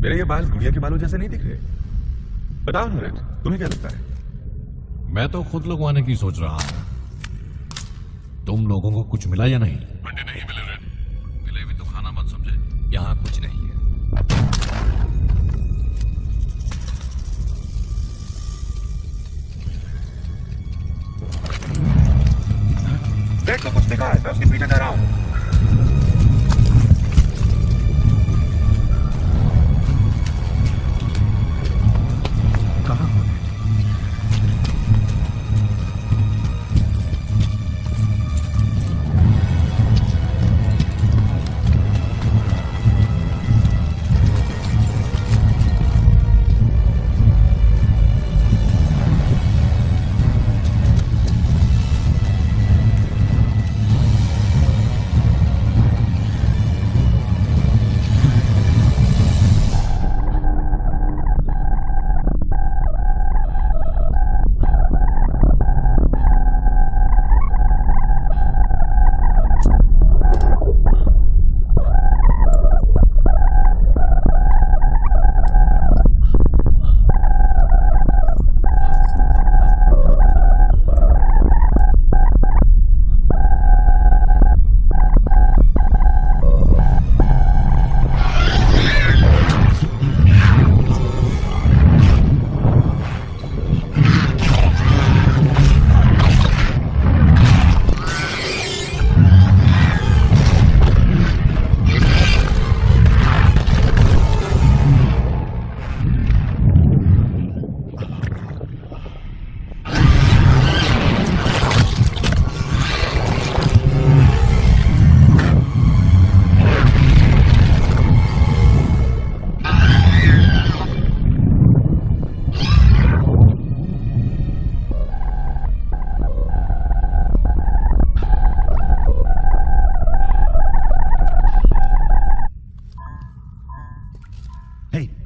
मेरे ये बाल गुड़िया के बालों जैसे नहीं दिख रहे? बताओ नरेश, तुम्हें क्या लगता है? मैं तो खुद लगवाने की सोच रहा हूं। तुम लोगों को कुछ मिला या नहीं? अंडे नहीं मिले रेड। मिले भी तो खाना मत समझे। यहाँ कुछ नहीं है। रेड को कुछ दिखा है, मैं उसके पीछे जा रहा हूँ।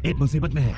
एक मुसीबत में है।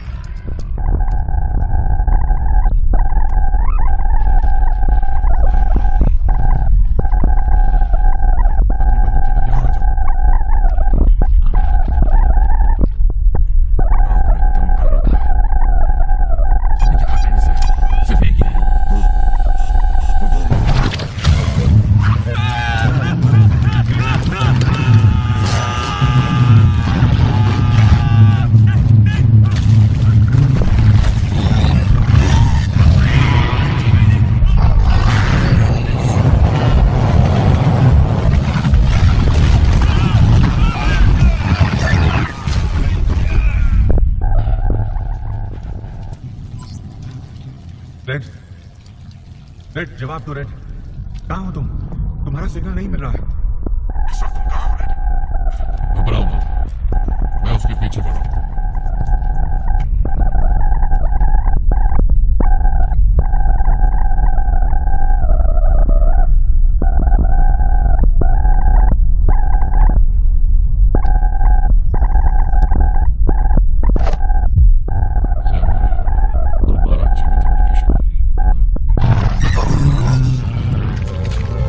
रेड, जवाब दो रेड। कहाँ हो तुम? तुम्हारा सिग्नल नहीं मिल रहा है। इस वक्त तुम कहाँ हो रेड? घबराओ मत, मैं उसके पीछे बढ़ा हूँ।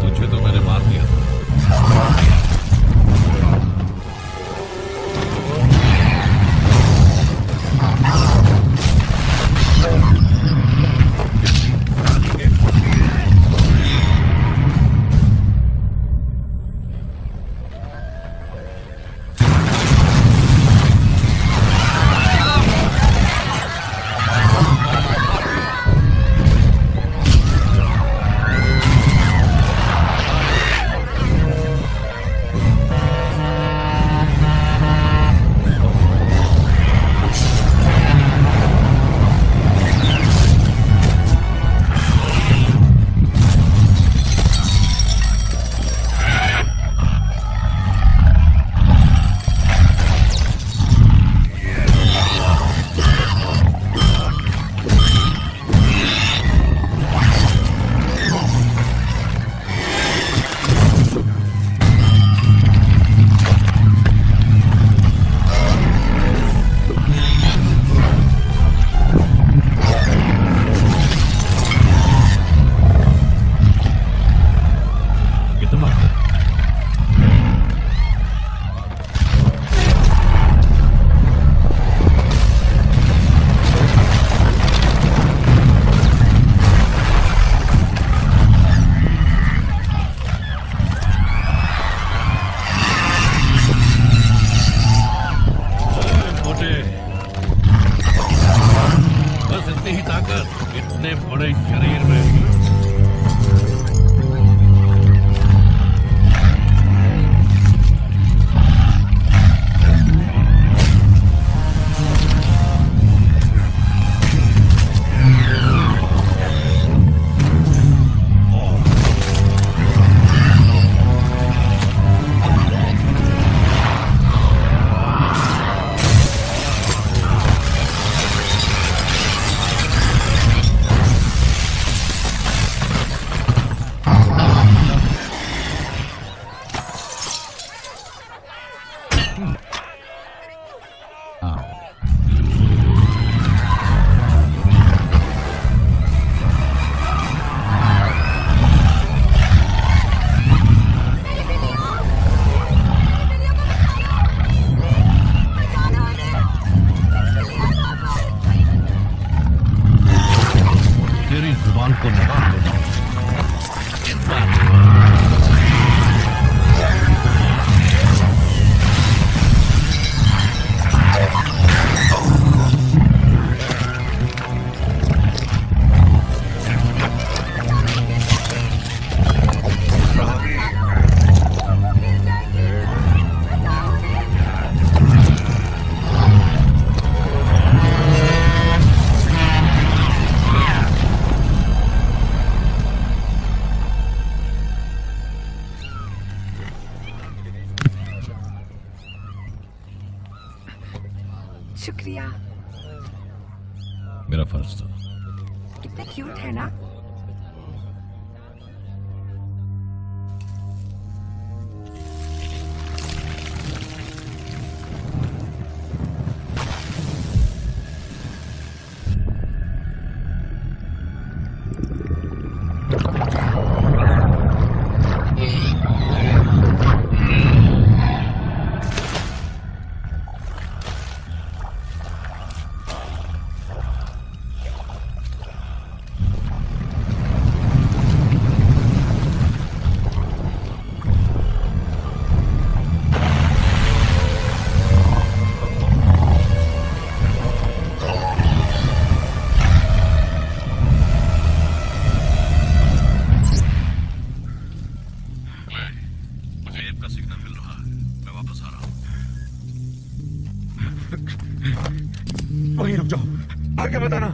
तुझे तो मैंने मार दिया था। ताकत इतने बड़े शरीर में भी। शुक्रिया। मेरा फर्ज था। कितने क्यूट है ना। वहीं रुक जाओ, आगे बताना।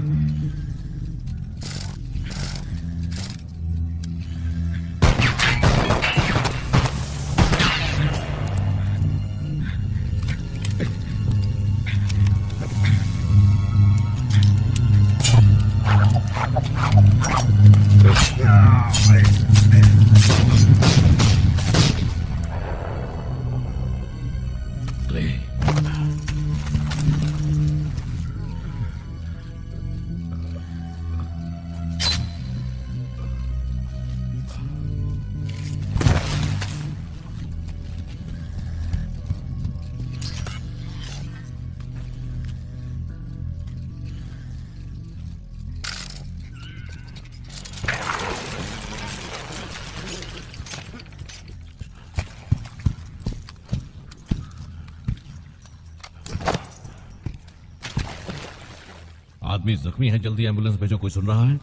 आदमी जख्मी है, जल्दी एम्बुलेंस भेजो। कोई सुन रहा है?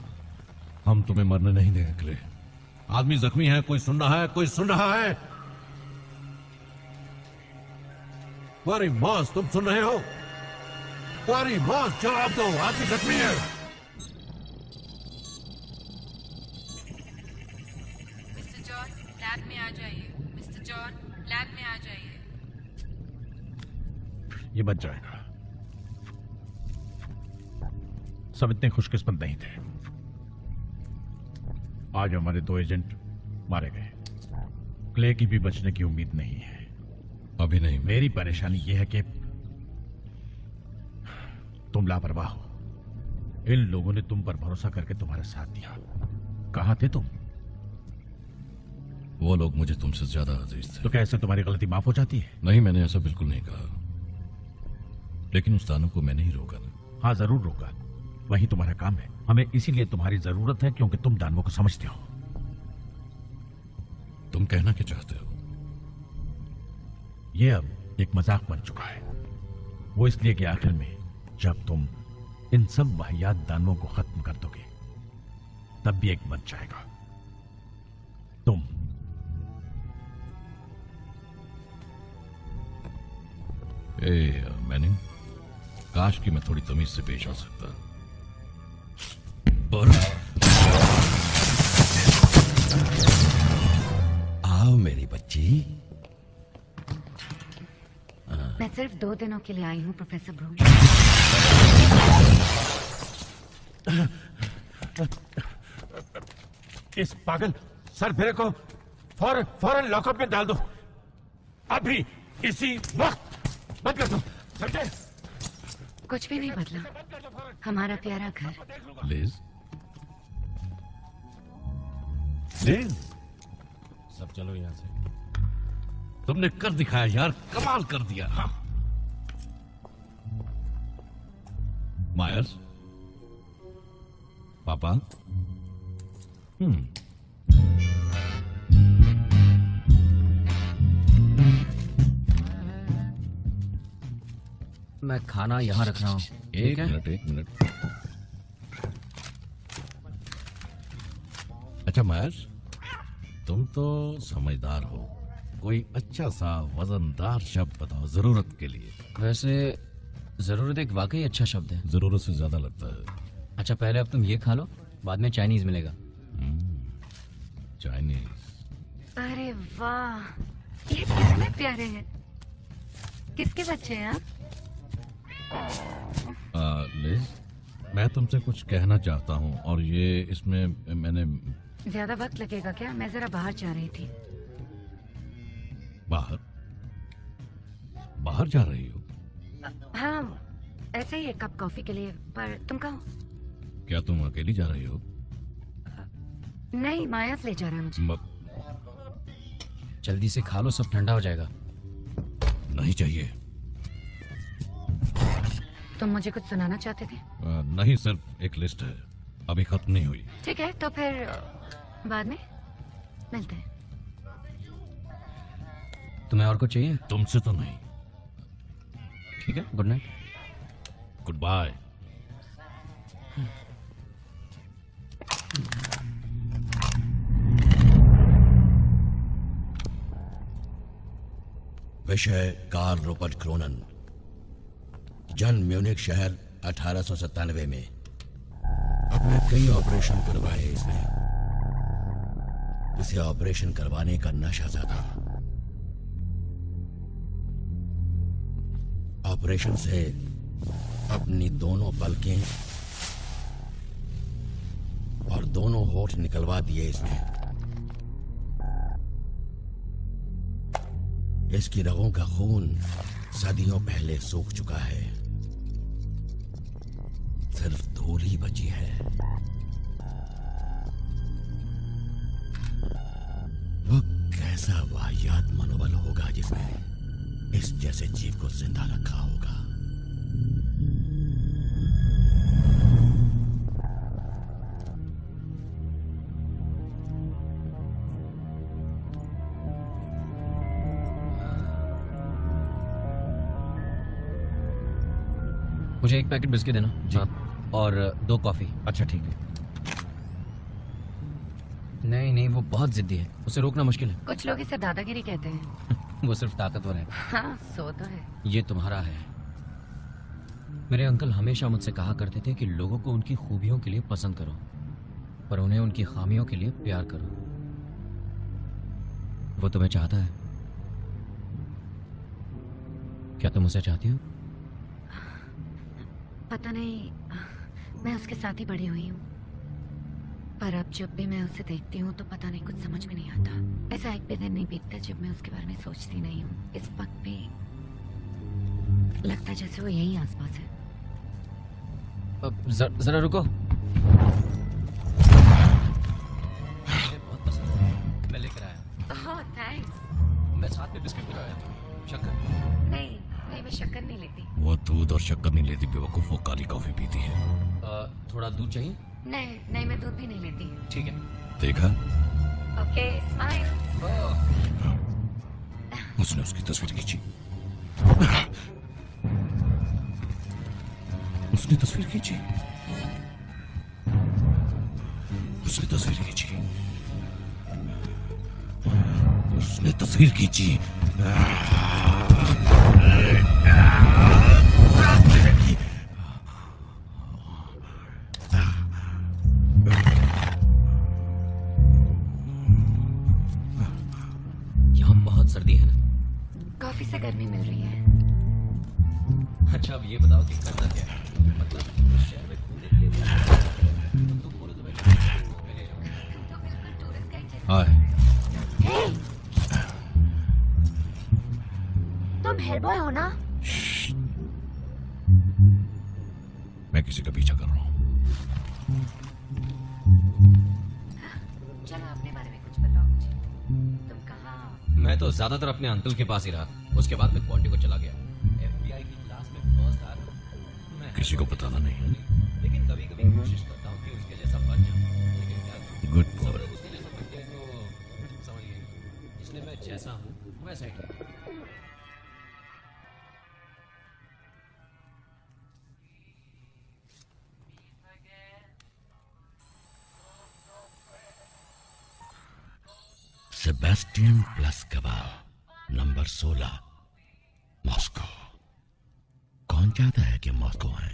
हम तुम्हें मरने नहीं देंगे क्ले। आदमी जख्मी है, कोई सुन रहा है? कोई सुन रहा है? क्वारी बॉस, तुम सुन रहे हो? क्वारी बॉस, जवाब दो, आदमी जख्मी है। मिस्टर जॉन, लैब में आ जाइए। मिस्टर जॉन, लैब में आ जाइए। ये बच जाएगा। सब इतने खुशकिस्मत नहीं थे। आज हमारे 2 एजेंट मारे गए। क्ले की भी बचने की उम्मीद नहीं है। अभी नहीं। मेरी परेशानी यह है कि तुम लापरवाह हो। इन लोगों ने तुम पर भरोसा करके तुम्हारा साथ दिया। कहां थे तुम? वो लोग मुझे तुमसे ज्यादा अजीज थे। तो कैसे तुम्हारी गलती माफ हो जाती है? नहीं, मैंने ऐसा बिल्कुल नहीं कहा, लेकिन उस दानव को मैंने ही रोका ना। हाँ, जरूर रोका। वही तुम्हारा काम है। हमें इसीलिए तुम्हारी जरूरत है क्योंकि तुम दानवों को समझते हो। तुम कहना क्या चाहते हो? यह अब एक मजाक बन चुका है। वो इसलिए कि आखिर में जब तुम इन सब वाहियात दानवों को खत्म कर दोगे, तब भी एक बच जाएगा, तुम। मैनिंग, काश कि मैं थोड़ी तमीज से पेश आ सकता, पर आओ मेरी बच्ची। मैं सिर्फ 2 दिनों के लिए आई हूँ प्रोफेसर ब्रूम। इस पागल सरफिरे को फौरन लॉकअप में डाल दो, अभी इसी वक्त। बंद कर दो, समझे? कुछ भी नहीं बदला, हमारा प्यारा घर। लिज, लिज, सब चलो यहां से। तुमने कर दिखाया यार, कमाल कर दिया। हाँ। मायर्स, पापा। मैं खाना यहाँ रख रहा हूँ। एक मिनट। अच्छा मायर्स, तुम तो समझदार हो, कोई अच्छा सा वजनदार शब्द बताओ जरूरत के लिए। वैसे जरूरत एक वाकई अच्छा शब्द है। जरूरत से ज्यादा लगता है। अच्छा पहले अब तुम ये खा लो, बाद में चाइनीज मिलेगा। चाइनीज? अरे वाह, ये कितने प्यारे हैं। किसके बच्चे हैं आप? लिज, मैं तुमसे कुछ कहना चाहता हूँ, और ये इसमें मैंने। ज्यादा वक्त लगेगा क्या? मैं जरा बाहर जा रही थी। बाहर जा रही हो? हाँ, ऐसे ही एक कप कॉफी के लिए। पर तुम कहो? क्या तुम अकेली जा रही हो? नहीं, मायास ले जा रहा है मुझे। जल्दी से खा लो, सब ठंडा हो जाएगा। नहीं चाहिए। तुम मुझे कुछ सुनाना चाहते थे? नहीं, सिर्फ एक लिस्ट है, अभी खत्म नहीं हुई। ठीक है, तो फिर बाद में मिलते हैं। तुम्हें और कुछ चाहिए? तुमसे तो नहीं। ठीक है, गुड नाइट। Goodbye. विषय कार्ल रूपर्ट क्रोनन। जन्म म्यूनिक शहर 1897 में। अपने कई ऑपरेशन करवाए इसने। इसे ऑपरेशन करवाने का नशा था। ऑपरेशन से अपनी दोनों पलकें और दोनों होठ निकलवा दिए इसने। इसकी रगों का खून सदियों पहले सूख चुका है, सिर्फ धूल ही बची है। वो कैसा वाहियात मनोबल होगा जिसने इस जैसे जीव को जिंदा रखा होगा। मुझे एक पैकेट बिस्किट देना जी, और 2 कॉफी। अच्छा ठीक है। नहीं, वो बहुत जिद्दी है, उसे रोकना मुश्किल है। कुछ लोग इसे दादागिरी कहते हैं। वो सिर्फ ताकतवर है। हाँ, सो तो है। ये तुम्हारा है। मेरे अंकल हमेशा मुझसे कहा करते थे कि लोगों को उनकी खूबियों के लिए पसंद करो, पर उन्हें उनकी खामियों के लिए प्यार करो। वो तुम्हें चाहता है। क्या तुम उसे चाहती हो? पता नहीं, मैं उसके साथ ही बड़ी हुई हूँ, पर अब जब भी मैं उसे देखती हूँ तो पता नहीं, कुछ समझ में नहीं आता। ऐसा एक भी दिन नहीं बीतता जब मैं उसके बारे में सोचती नहीं हूँ। इस वक्त भी लगता जैसे वो यहीं आसपास है। जरा रुको। बहुत पसंद है, मैं लेकर आया। ओह थैंक्स। मैं साथ में बिस्किट भी लाया था। शक्कर? नहीं, मैं शक्कर नहीं लेती। वो दूध और शक्कर नहीं लेती बेवकूफ, वो काली कॉफी पीती है। थोड़ा दूध चाहिए? नहीं, मैं दूध भी नहीं लेती। ठीक है। देखा? Okay, smile. उसने उसकी तस्वीर खींची। उसने तस्वीर खींची, उसने तस्वीर खींची, उसने तस्वीर खींची। यहाँ बहुत सर्दी है ना? काफी से गर्मी मिल रही है। अच्छा, अब ये बताओ कि करना क्या है? मतलब शहर में घूमने के लिए तुम बोलो तो मैं ले जाऊंगा। हाय, तुम हेलबॉय हो ना? मैं किसी का पीछा कर रहा हूँ। चलो अपने बारे में कुछ बताओ मुझे। तुम कहाँ? मैं तो ज्यादातर अपने अंकल के पास ही रहा, उसके बाद मैं क्वांटी को चला गया। FBI की क्लास में फर्स्ट आ रहा। किसी को बताना नहीं है। लेकिन कभी कभी कोशिश करता हूँ कि उसके जैसा बन जाऊँ। लेकिन क्या गुड बॉय। उसके जैसा बनते हैं तो समझिए, इसलिए मैं जैसा हूँ वैसा ही ठीक। सेबेस्टियन प्लस्कवा, नंबर 16, मॉस्को। कौन चाहता है कि मॉस्को आए?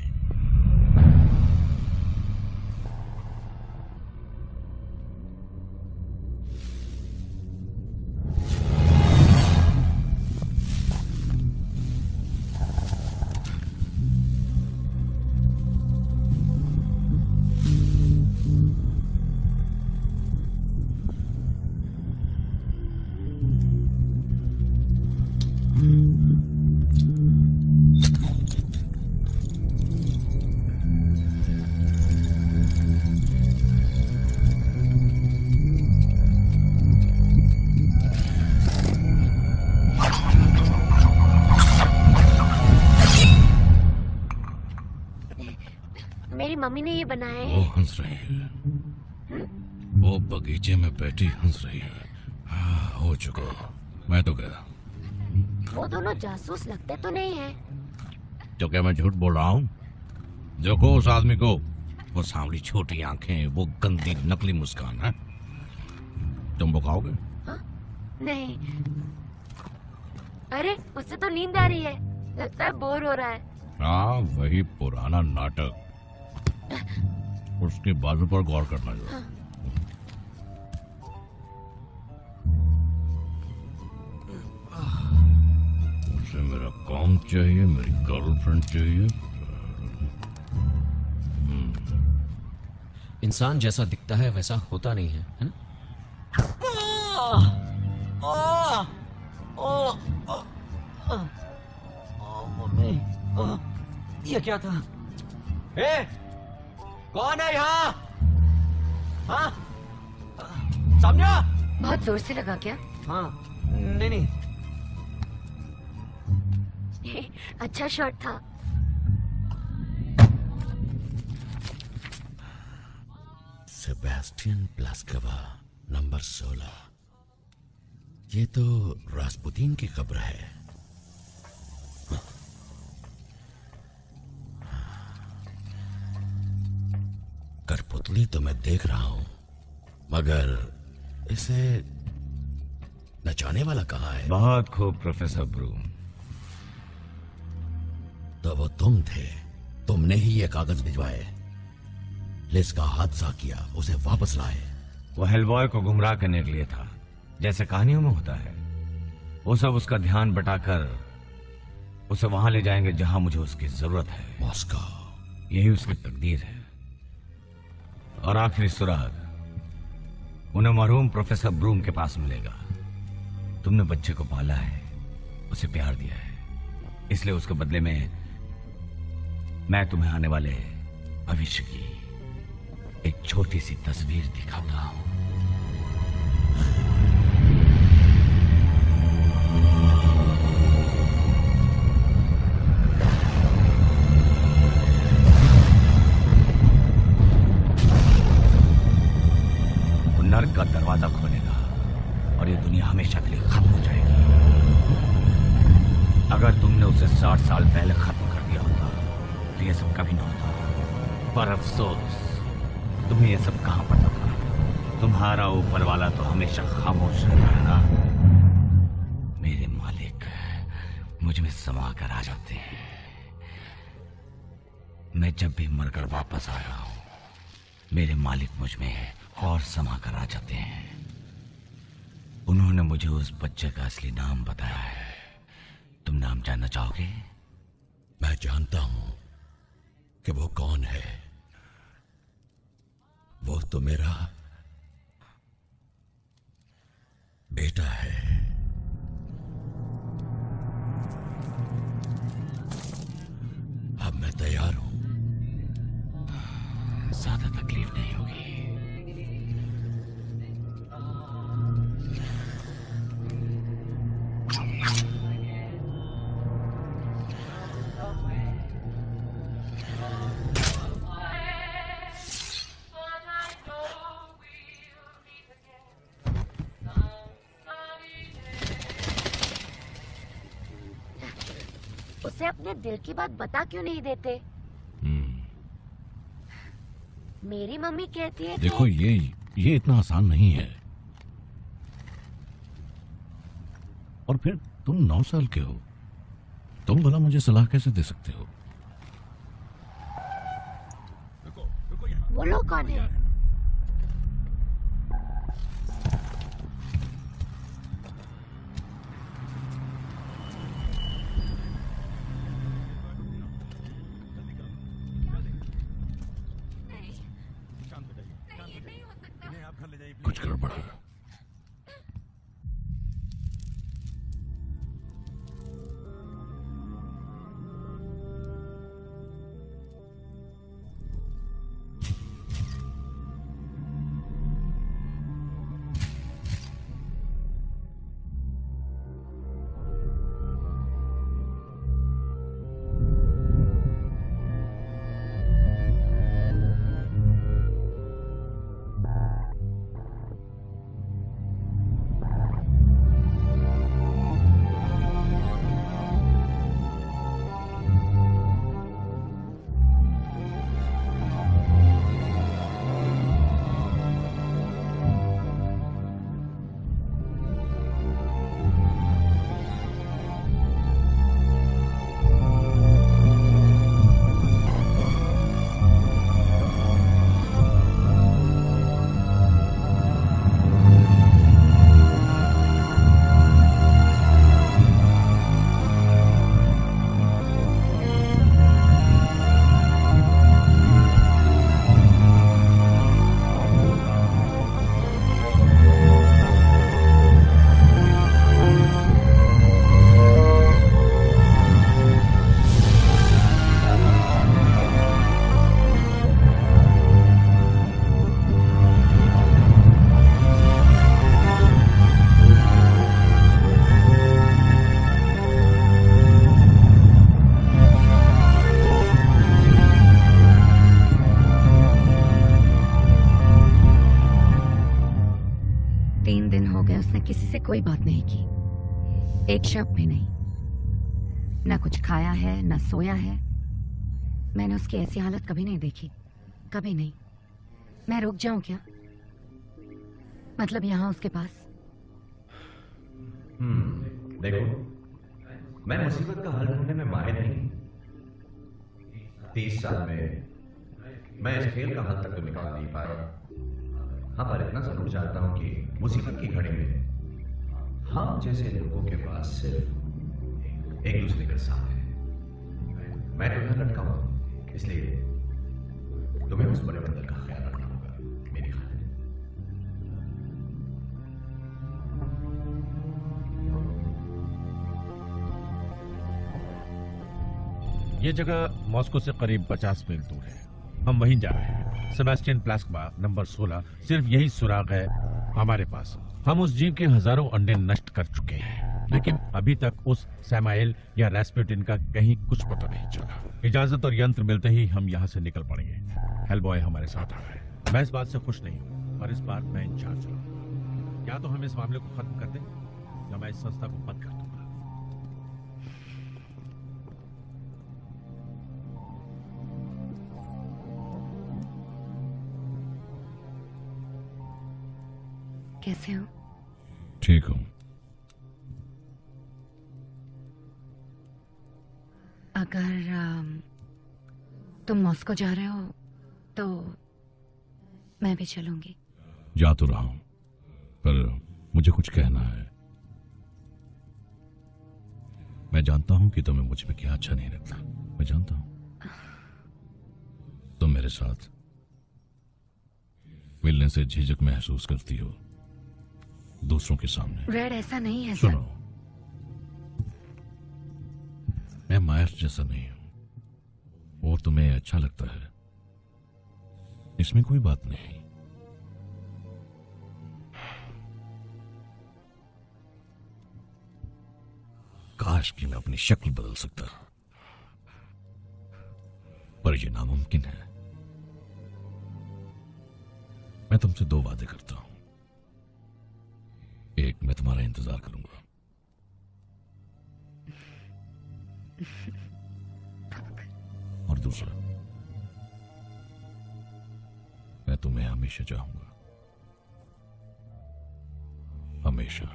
मेरी मम्मी ने ये बनाए वो हैं। हंस रही है, वो बगीचे में बैठी हंस रही है। हाँ, हो चुका। मैं तो गया। वो दोनों जासूस लगते तो नहीं है? तो क्या मैं झूठ बोल रहा हूँ? देखो उस आदमी को, वो सांवली छोटी आंखें, वो गंदी नकली मुस्कान है। तुम वो खाओगे? नहीं। अरे उससे तो नींद आ रही है, लगता है बोर हो रहा है। हाँ, वही पुराना नाटक। उसके बाजू पर गौर करना जो। हाँ। मुझे मेरा काम चाहिए, मेरी गर्लफ्रेंड चाहिए। इंसान जैसा दिखता है वैसा होता नहीं है, है ना? मम्मी, ये क्या था? ए, कौन है यहाँ? हाँ, सामने। बहुत जोर से लगा क्या? हाँ, नहीं। अच्छा शॉट था। सेबेस्टियन प्लस्कवा, नंबर 16। ये तो रास्पुतीन की कब्र है। कठपुतली तो मैं देख रहा हूं, मगर इसे नचाने वाला कहाँ है? बहुत खूब प्रोफेसर ब्रूम। तो वो तुम थे, तुमने ही ये कागज भिजवाए। लिस का हादसा किया, उसे वापस लाए। वो हेलबॉय को गुमराह करने के लिए था, जैसे कहानियों में होता है। वो सब उसका ध्यान बटाकर उसे वहां ले जाएंगे जहां मुझे उसकी जरूरत है। मॉस्को। यही उसकी तकदीर है। और आखिरी सुराग उन्हें मरहूम प्रोफेसर ब्रूम के पास मिलेगा। तुमने बच्चे को पाला है, उसे प्यार दिया है, इसलिए उसके बदले में मैं तुम्हें आने वाले भविष्य की एक छोटी सी तस्वीर दिखाता हूं। वो नर्क का दरवाजा खोलेगा और ये दुनिया हमेशा के लिए खत्म हो जाएगी। अगर तुमने उसे 60 साल पहले खत्म कर दिया होता तो ये सब कभी न होता। पर अफसोस तुम्हें ये सब कहां पता था? तुम्हारा ऊपर वाला तो हमेशा खामोश रहता है ना। मेरे मालिक मुझ में समा कर आ जाते हैं। मैं जब भी मरकर वापस आया हूं, मेरे मालिक मुझ में और समा कर आ जाते हैं। उन्होंने मुझे उस बच्चे का असली नाम बताया है। तुम नाम जानना चाहोगे? मैं जानता हूं कि वो कौन है। वो तो मेरा बेटा है। अब मैं तैयार हूं। ज्यादा तकलीफ नहीं होगी। उसे अपने दिल की बात बता क्यों नहीं देते? मेरी मम्मी कहती है देखो ये इतना आसान नहीं है। और फिर तुम 9 साल के हो, तुम भला मुझे सलाह कैसे दे सकते हो? वो लोग कौन है? कुछ गड़बड़ है। कोई बात नहीं की, एक शब्द भी नहीं। ना कुछ खाया है, ना सोया है। मैंने उसकी ऐसी हालत कभी नहीं देखी, कभी नहीं। मैं रुक जाऊं क्या? मतलब यहाँ उसके पास? देखो, मैं मुसीबत का हल ढूंढने में माहिर नहीं। 30 साल में मैं इस खेल का हल तक तो निकाल नहीं पाया। हाँ, पर इतना जरूर जानता हूं कि मुसीबत की घड़ी में हम जैसे लोगों के पास सिर्फ एक दूसरे का साथ है। मैं तो यहाँ लटका हूं, इसलिए तुम्हें उस बड़े बंदर का ख्याल रखना होगा, मेरी खातिर। ये जगह मॉस्को से करीब 50 मील दूर है। हम वहीं जा रहे हैं। Sebastian plasma number 16। सिर्फ यही सुराग है हमारे पास। हम उस जीव के हजारों अंडे नष्ट कर चुके हैं, लेकिन अभी तक उस सैमाइल या रैस्पुटिन का कहीं कुछ पता नहीं चला। इजाजत और यंत्र मिलते ही हम यहाँ से निकल पड़ेंगे। हेलबॉय हमारे साथ आ रहा है। मैं इस बात से खुश नहीं हूँ, पर इस बार मैं इंचार्ज हूँ। या तो हम इस मामले को खत्म कर दें या मैं इस संस्था को बंद कर दूंगा। कैसे हो? ठीक हूं। अगर तुम मॉस्को जा रहे हो तो मैं भी चलूंगी। जा तो रहा हूं, पर मुझे कुछ कहना है। मैं जानता हूं कि तुम्हें मुझ में क्या अच्छा नहीं लगता। मैं जानता हूं तुम मेरे साथ मिलने से झिझक महसूस करती हो दूसरों के सामने। रेड, ऐसा नहीं है। सुनो, मैं मायर्स जैसा नहीं हूं और तुम्हें अच्छा लगता है, इसमें कोई बात नहीं। काश कि मैं अपनी शक्ल बदल सकता, पर यह नामुमकिन है। मैं तुमसे 2 वादे करता हूं। एक, मैं तुम्हारा इंतजार करूंगा, और दूसरा, मैं तुम्हें हमेशा चाहूंगा, हमेशा।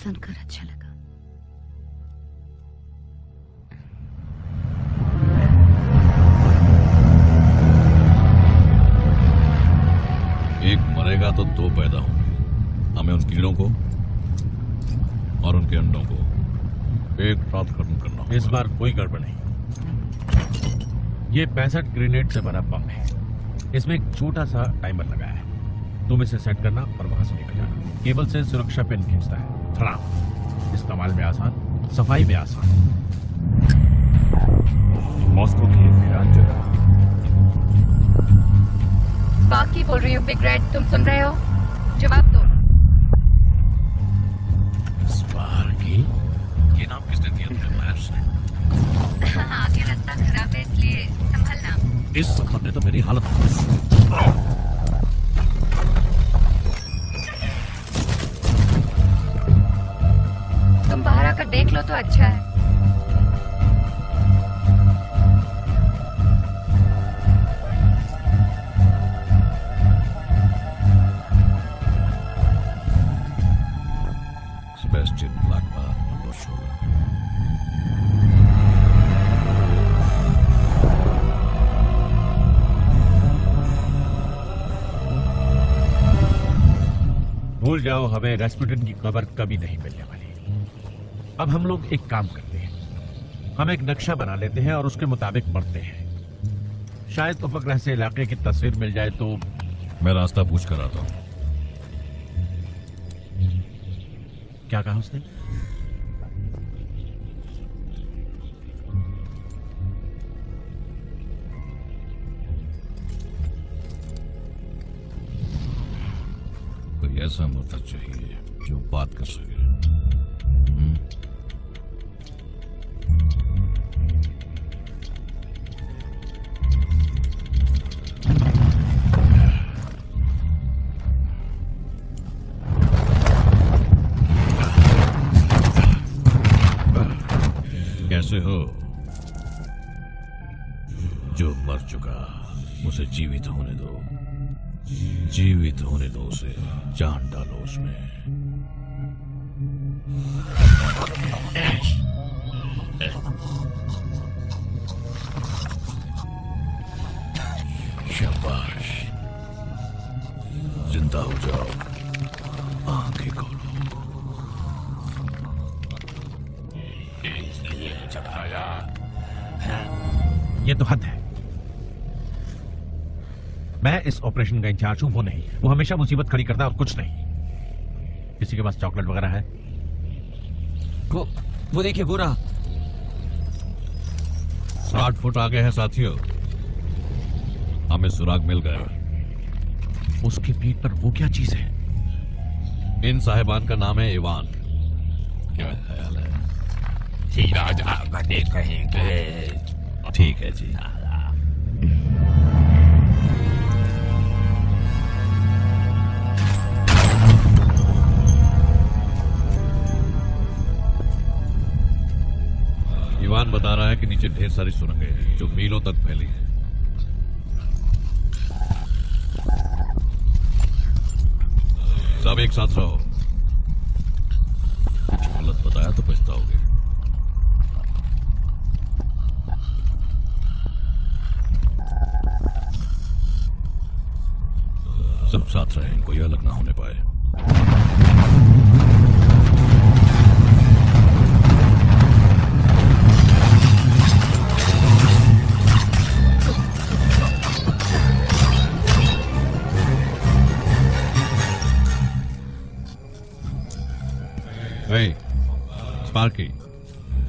सुनकर अच्छा लगा। एक मरेगा तो 2 पैदा होंगे। हमें उन कीड़ों को और उनके अंडों को एक साथ खत्म करना होगा। इस बार कोई गड़बड़ नहीं। ये 65 ग्रेनेड से बना बम है। इसमें एक छोटा सा टाइमर लगा है। तुम इसे सेट करना और वहां से निकल जाना। केबल से सुरक्षा पिन खींचता है। थड़ा इस्तेमाल में आसान, सफाई में आसान। मॉस्को की एक वीरान जगह। बाकी बोल रही हूँ बिग रेड, तुम सुन रहे हो? जवाब दो। स्पार्की? ये नाम किसने दिया तुम्हें? मायर्स ने? आगे रास्ता खराब है, इसलिए संभलना। इस सफर ने तो मेरी हालत तुम बाहर आकर देख लो तो अच्छा है। सेबेस्टियन ब्लैकबार्ड नंबर 16। भूल जाओ, हमें रेस्पुटिन की खबर कभी नहीं मिलने वाली। अब हम लोग एक काम करते हैं, हम एक नक्शा बना लेते हैं और उसके मुताबिक बढ़ते हैं। शायद उपग्रह से इलाके की तस्वीर मिल जाए तो। मैं रास्ता पूछ कर आता हूं। क्या कहा उसने? कोई ऐसा मुर्तद चाहिए जो बात कर सके। कैसे हो? जो मर चुका उसे जीवित होने दो, जीवित होने दो उसे, जान डालो उसमें। शाबाश, जिंदा हो जाओ, आंखें खोलो। ये तो हद है। मैं इस ऑपरेशन का इंचार्ज हूं, वो नहीं। वो हमेशा मुसीबत खड़ी करता है और कुछ नहीं। किसी के पास चॉकलेट वगैरह है? वो देखिए, वो रहा। 60 फुट आगे है साथियों, हमें सुराग मिल गया। उसकी पीठ पर वो क्या चीज है? इन साहिबान का नाम है इवान। क्या ख्याल है? सीधा जाकर कहेंगे। ठीक है जी। इवान बता रहा है कि नीचे ढेर सारी सुरंगें हैं जो मीलों तक फैली हैं। सब एक साथ रहो। कुछ गलत बताया तो पछताओगे। सब साथ रहें, कोई अलग ना होने पाए। स्पार्की,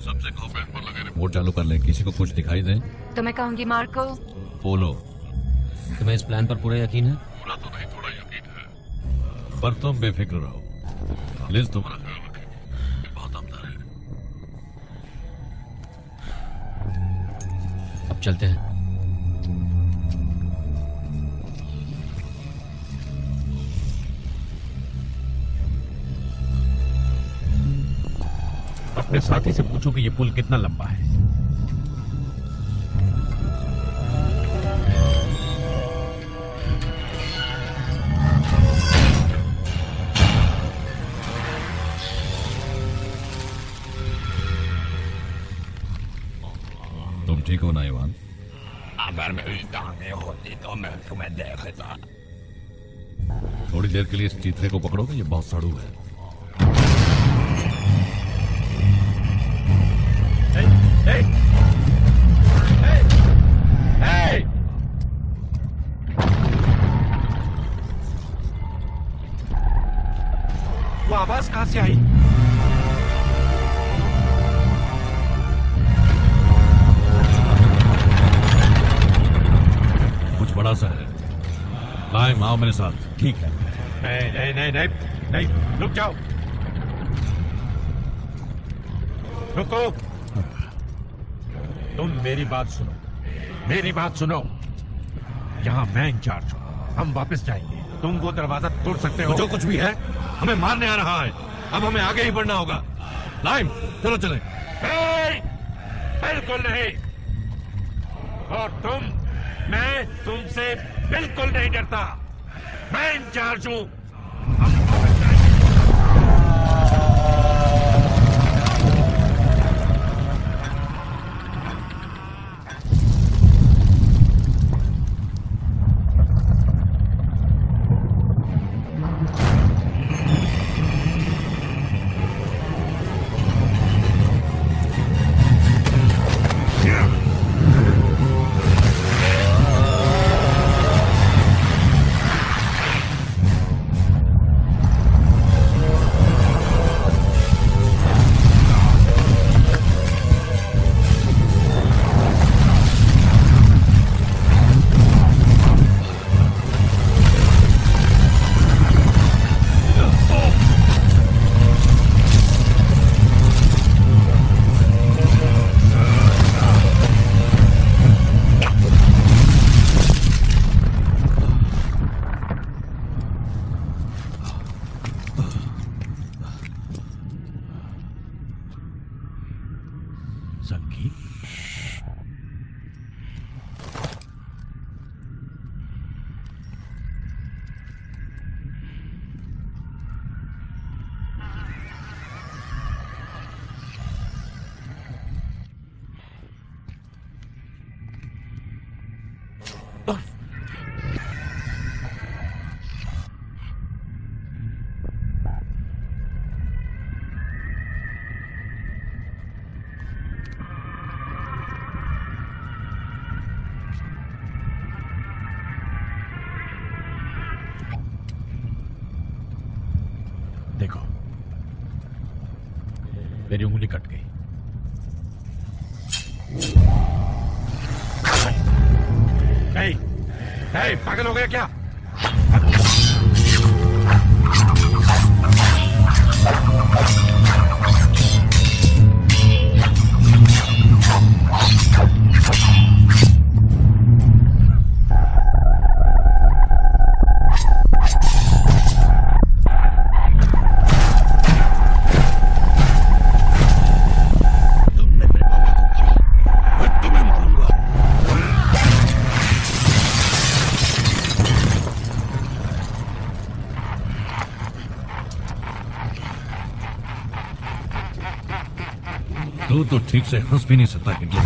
सबसे कोऑपरेट पर लगे रिपोर्ट चालू कर ले। किसी को कुछ दिखाई दे तो मैं कहूंगी मार्को। बोलो। तुम्हें इस प्लान पर पूरा यकीन है? पूरा तो नहीं, थोड़ा यकीन है। पर तुम बेफिक्र रहो। लिज तुम्हारा ख्याल रखे, बहुत दमदार है। अब चलते हैं। अपने साथी से पूछो कि ये पुल कितना लंबा है। तुम ठीक हो ना इवान? अगर मेरी टांगें होती तो मैं तुम्हें देखता। थोड़ी देर के लिए इस चीथड़े को पकड़ोगे, ये बहुत सड़ू है। वो आवाज कहां से आई? कुछ बड़ा सा है। लाइम, आओ मेरे साथ। ठीक है। नहीं नहीं नहीं नहीं नहीं, रुक जाओ, रुको। तुम मेरी बात सुनो, मेरी बात सुनो। यहाँ मैं इंचार्ज हूँ, हम वापस जाएंगे। तुम वो दरवाजा तोड़ सकते हो। जो कुछ भी है हमें मारने आ रहा है। अब हमें आगे ही बढ़ना होगा। लाइम, चलो चले। बिल्कुल नहीं। और तुम, मैं तुमसे बिल्कुल नहीं डरता। मैं इंचार्ज हूँ। देखो, मेरी उंगली कट गई। पागल हो गया क्या? तू तो ठीक से हंस भी नहीं सकता हिटलर।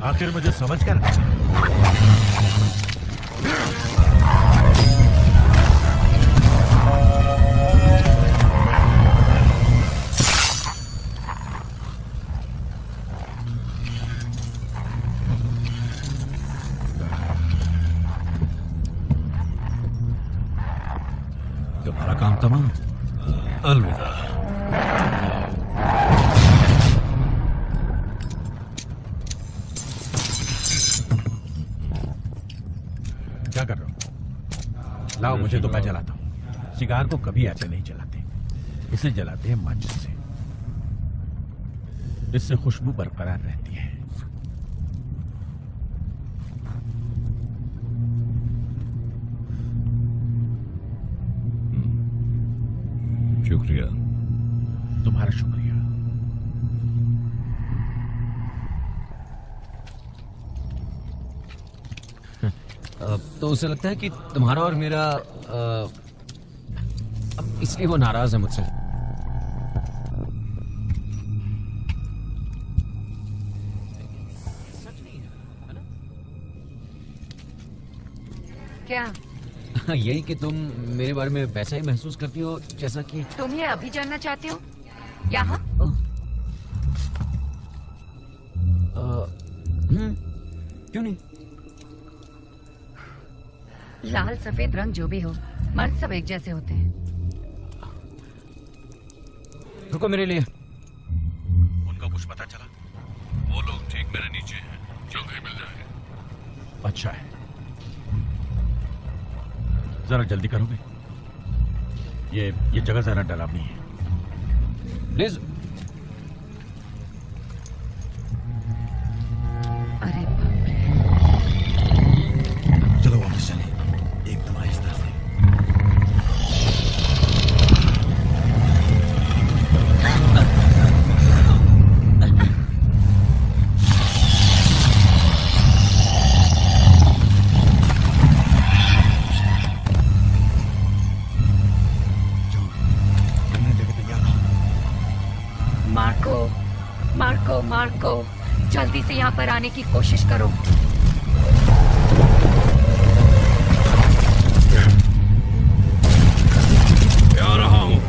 आखिर मुझे समझ कर तुम्हारा काम तमाम। अलविदा। क्या कर रहा हूं? लाओ मुझे तो मैं जलाता हूं। सिगार को कभी ऐसे नहीं जलाते, इसे जलाते हैं मंच से। इससे खुशबू बरकरार रहती है। शुक्रिया। तुम्हारा शुक्रिया। तो उसे लगता है कि तुम्हारा और मेरा अब इसलिए वो नाराज है मुझसे। क्या? यही कि तुम मेरे बारे में वैसा ही महसूस करती हो जैसा कि तुम ये अभी जानना चाहते हो? यहाँ? क्यों नहीं? लाल सफेद रंग जो भी हो, मर्द सब एक जैसे होते हैं। रुको मेरे लिए। उनको कुछ पता चला? वो लोग ठीक मेरे नीचे हैं, जल्द ही मिल जाएंगे। अच्छा है, जरा जल्दी करोगे? ये जगह जरा डरावनी है। प्लीज। अरे चलो वापस चले, एकदम आहिस्ता से। मार्को, जल्दी से यहाँ पर आने की कोशिश करो। आ रहा हूँ।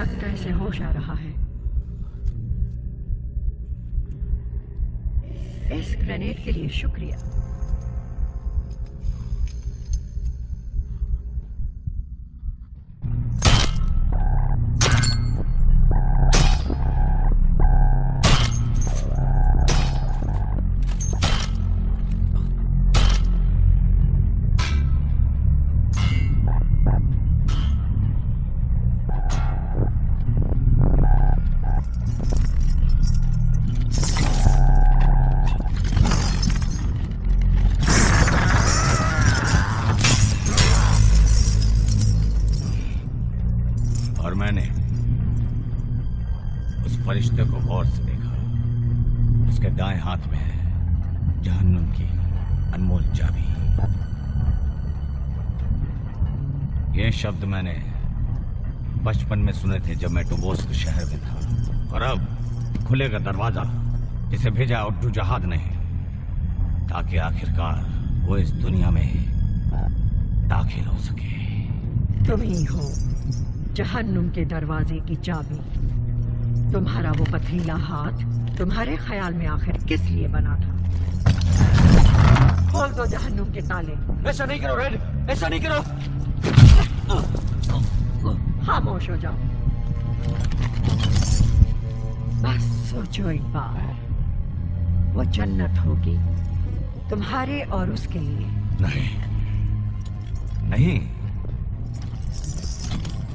अचानक कैसे होश आ रहा है? इस ग्रेनेड के लिए शुक्रिया। फरिश्ते को गौर से देखा। उसके दाएं हाथ में है जहन्नुम की अनमोल चाबी। ये शब्द मैंने बचपन में सुने थे जब मैं टुबोस्क शहर में था। और अब खुलेगा दरवाजा जिसे भेजा उर्दू जहाद ने, ताकि आखिरकार वो इस दुनिया में दाखिल हो सके। तुम ही हो जहन्नुम के दरवाजे की चाबी। तुम्हारा वो पथरीला हाथ तुम्हारे ख्याल में आखिर किस लिए बना था? खोल दो जहन्नुम के ताले। ऐसा नहीं करो रेड, ऐसा नहीं करो। खामोश हो जाओ। बस सोचो एक बार, वो जन्नत होगी तुम्हारे और उसके लिए। नहीं नहीं,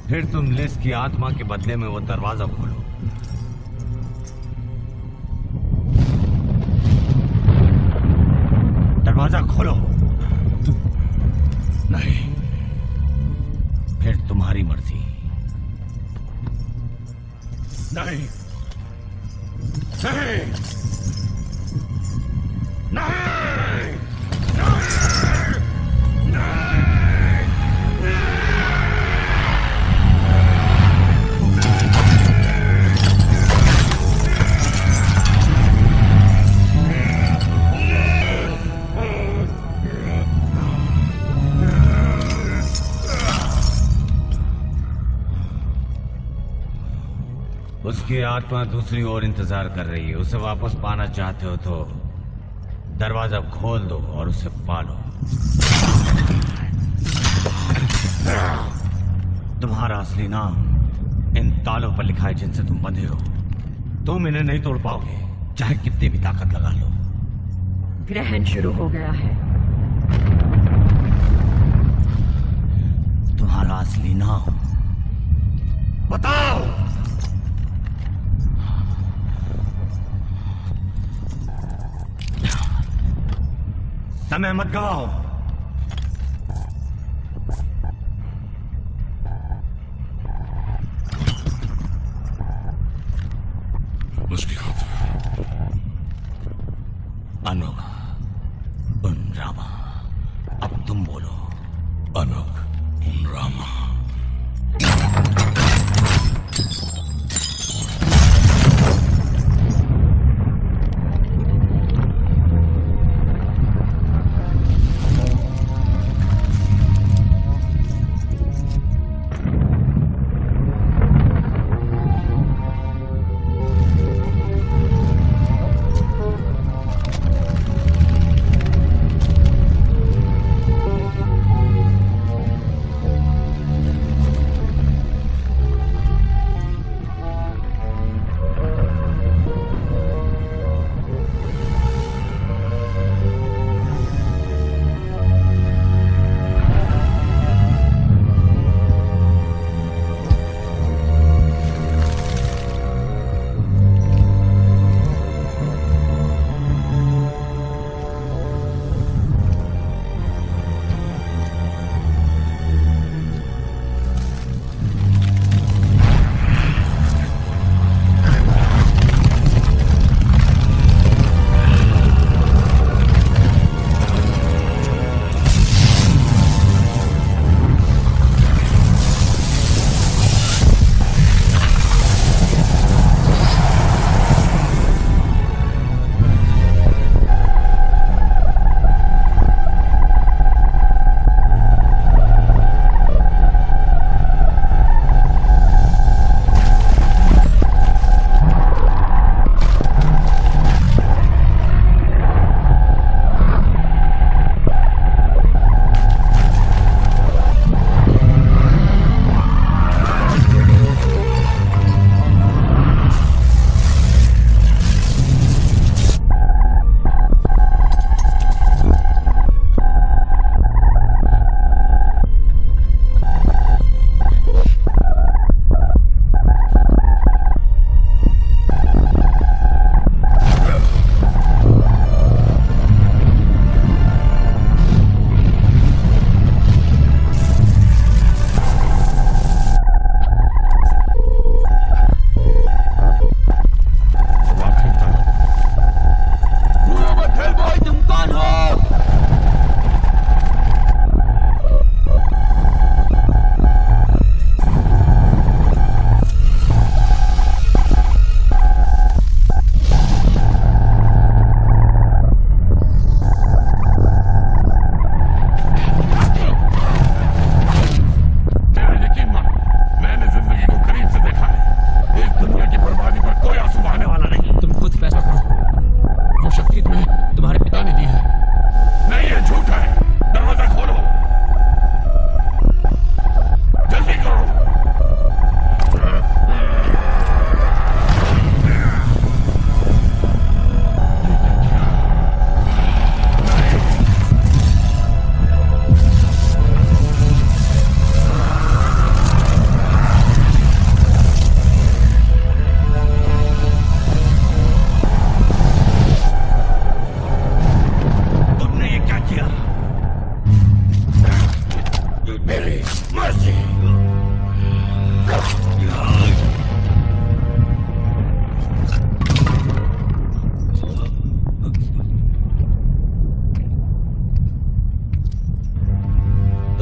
फिर तुम लिस की आत्मा के बदले में वो दरवाजा खोलो। दरवाजा खोलो। नहीं, फिर तुम्हारी मर्जी। नहीं नहीं नहीं उसकी आत्मा दूसरी ओर इंतजार कर रही है। उसे वापस पाना चाहते हो तो दरवाजा खोल दो और उसे पालो। तुम्हारा असली नाम इन तालों पर लिखा है जिनसे तुम बंधे हो। तुम इन्हें नहीं तोड़ पाओगे, चाहे कितनी भी ताकत लगा लो। ग्रहण शुरू हो गया है। तुम्हारा असली नाम बताओ। समय मत गवाओ। उसकी खातिर अनोख उन रामा। अब तुम बोलो। अनोख उन रामा।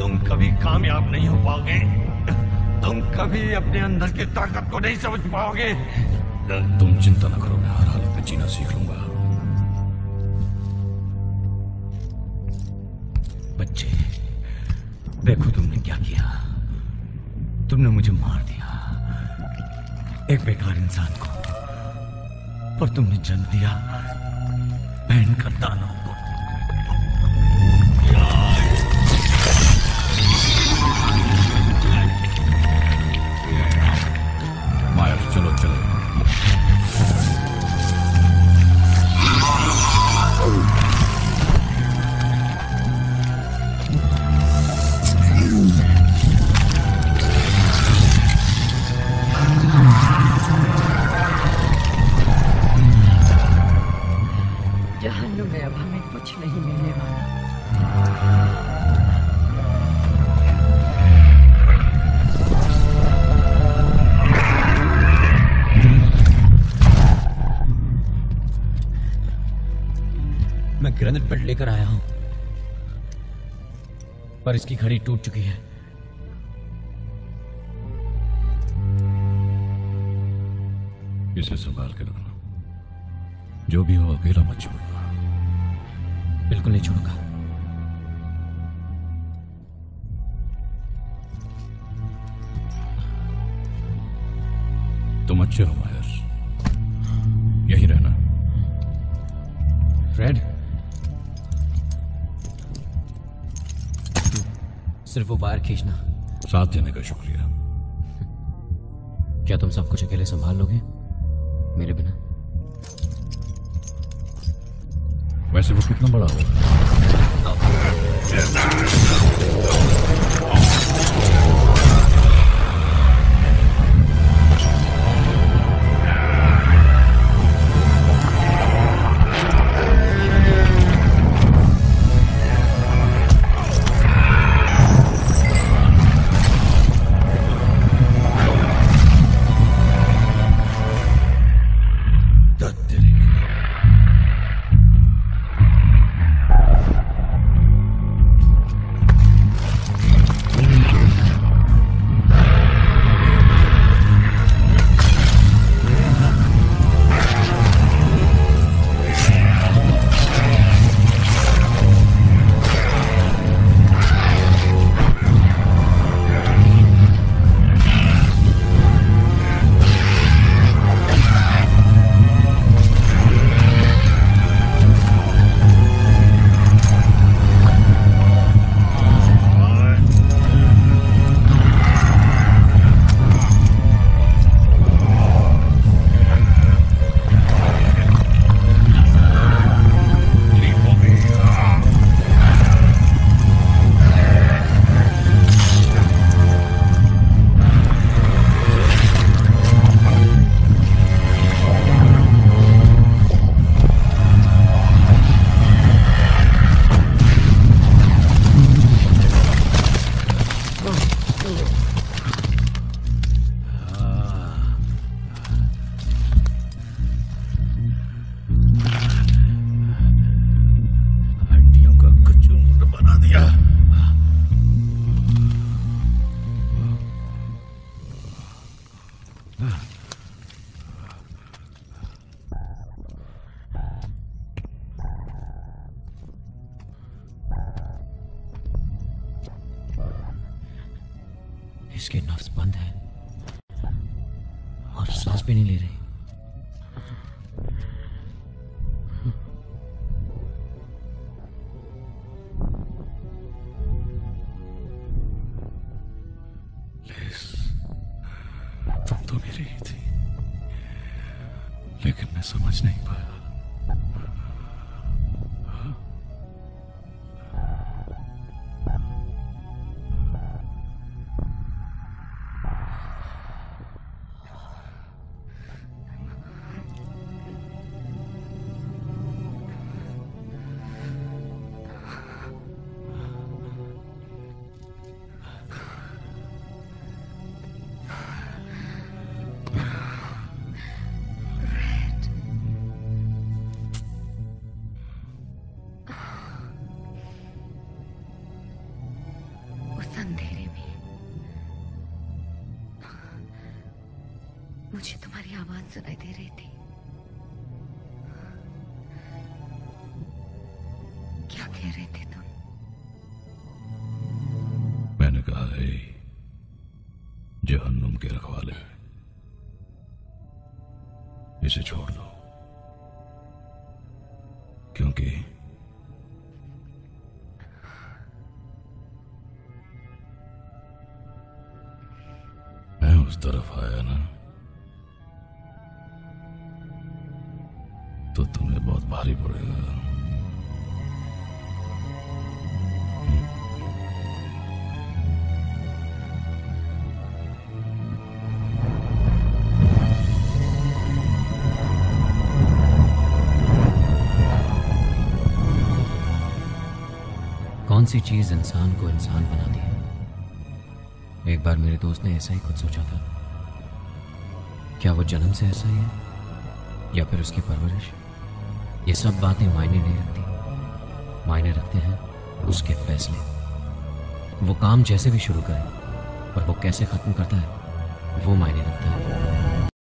तुम कभी कामयाब नहीं हो पाओगे। तुम कभी अपने अंदर की ताकत को नहीं समझ पाओगे। तुम चिंता न करो, मैं हर हालत में जीना सीख लूंगा। बच्चे, देखो तुमने क्या किया। तुमने मुझे मार दिया, एक बेकार इंसान को, पर तुमने जन्म दिया भयंकर दानव को। मायर, चलो चलो। जहन्नुम में अब हमें कुछ नहीं मिलने वाला। मैं ग्रेनेड बेल्ट लेकर आया हूं, पर इसकी घड़ी टूट चुकी है। इसे संभाल के रखना, जो भी हो अकेला मत छोड़ना। बिल्कुल नहीं छोड़ूंगा। तुम अच्छे हो मायर, यही रहना। फ्रेड, सिर्फ वो वायर खींचना। साथ देने का शुक्रिया। क्या तुम सब कुछ अकेले संभाल लोगे मेरे बिना? वैसे वो कितना बड़ा होगा? इसके नफ्स बंद है और सांस भी नहीं ले रही। तुम तो मेरी ही थी, लेकिन मैं समझ नहीं पाया। मुझे तुम्हारी आवाज सुनाई दे रही थी। क्या कह रहे थे तुम? मैंने कहा है जहन्नुम के रखवाले, इसे छोड़ दो, क्योंकि मैं उस तरफ आया ना तो तुम्हें बहुत भारी पड़ेगा। कौन सी चीज इंसान को इंसान बनाती है? एक बार मेरे दोस्त ने ऐसा ही कुछ सोचा था। क्या वो जन्म से ऐसा ही है या फिर उसकी परवरिश? ये सब बातें मायने नहीं रखती। मायने रखते हैं उसके फैसले। वो काम जैसे भी शुरू करे और वो कैसे खत्म करता है, वो मायने रखता है।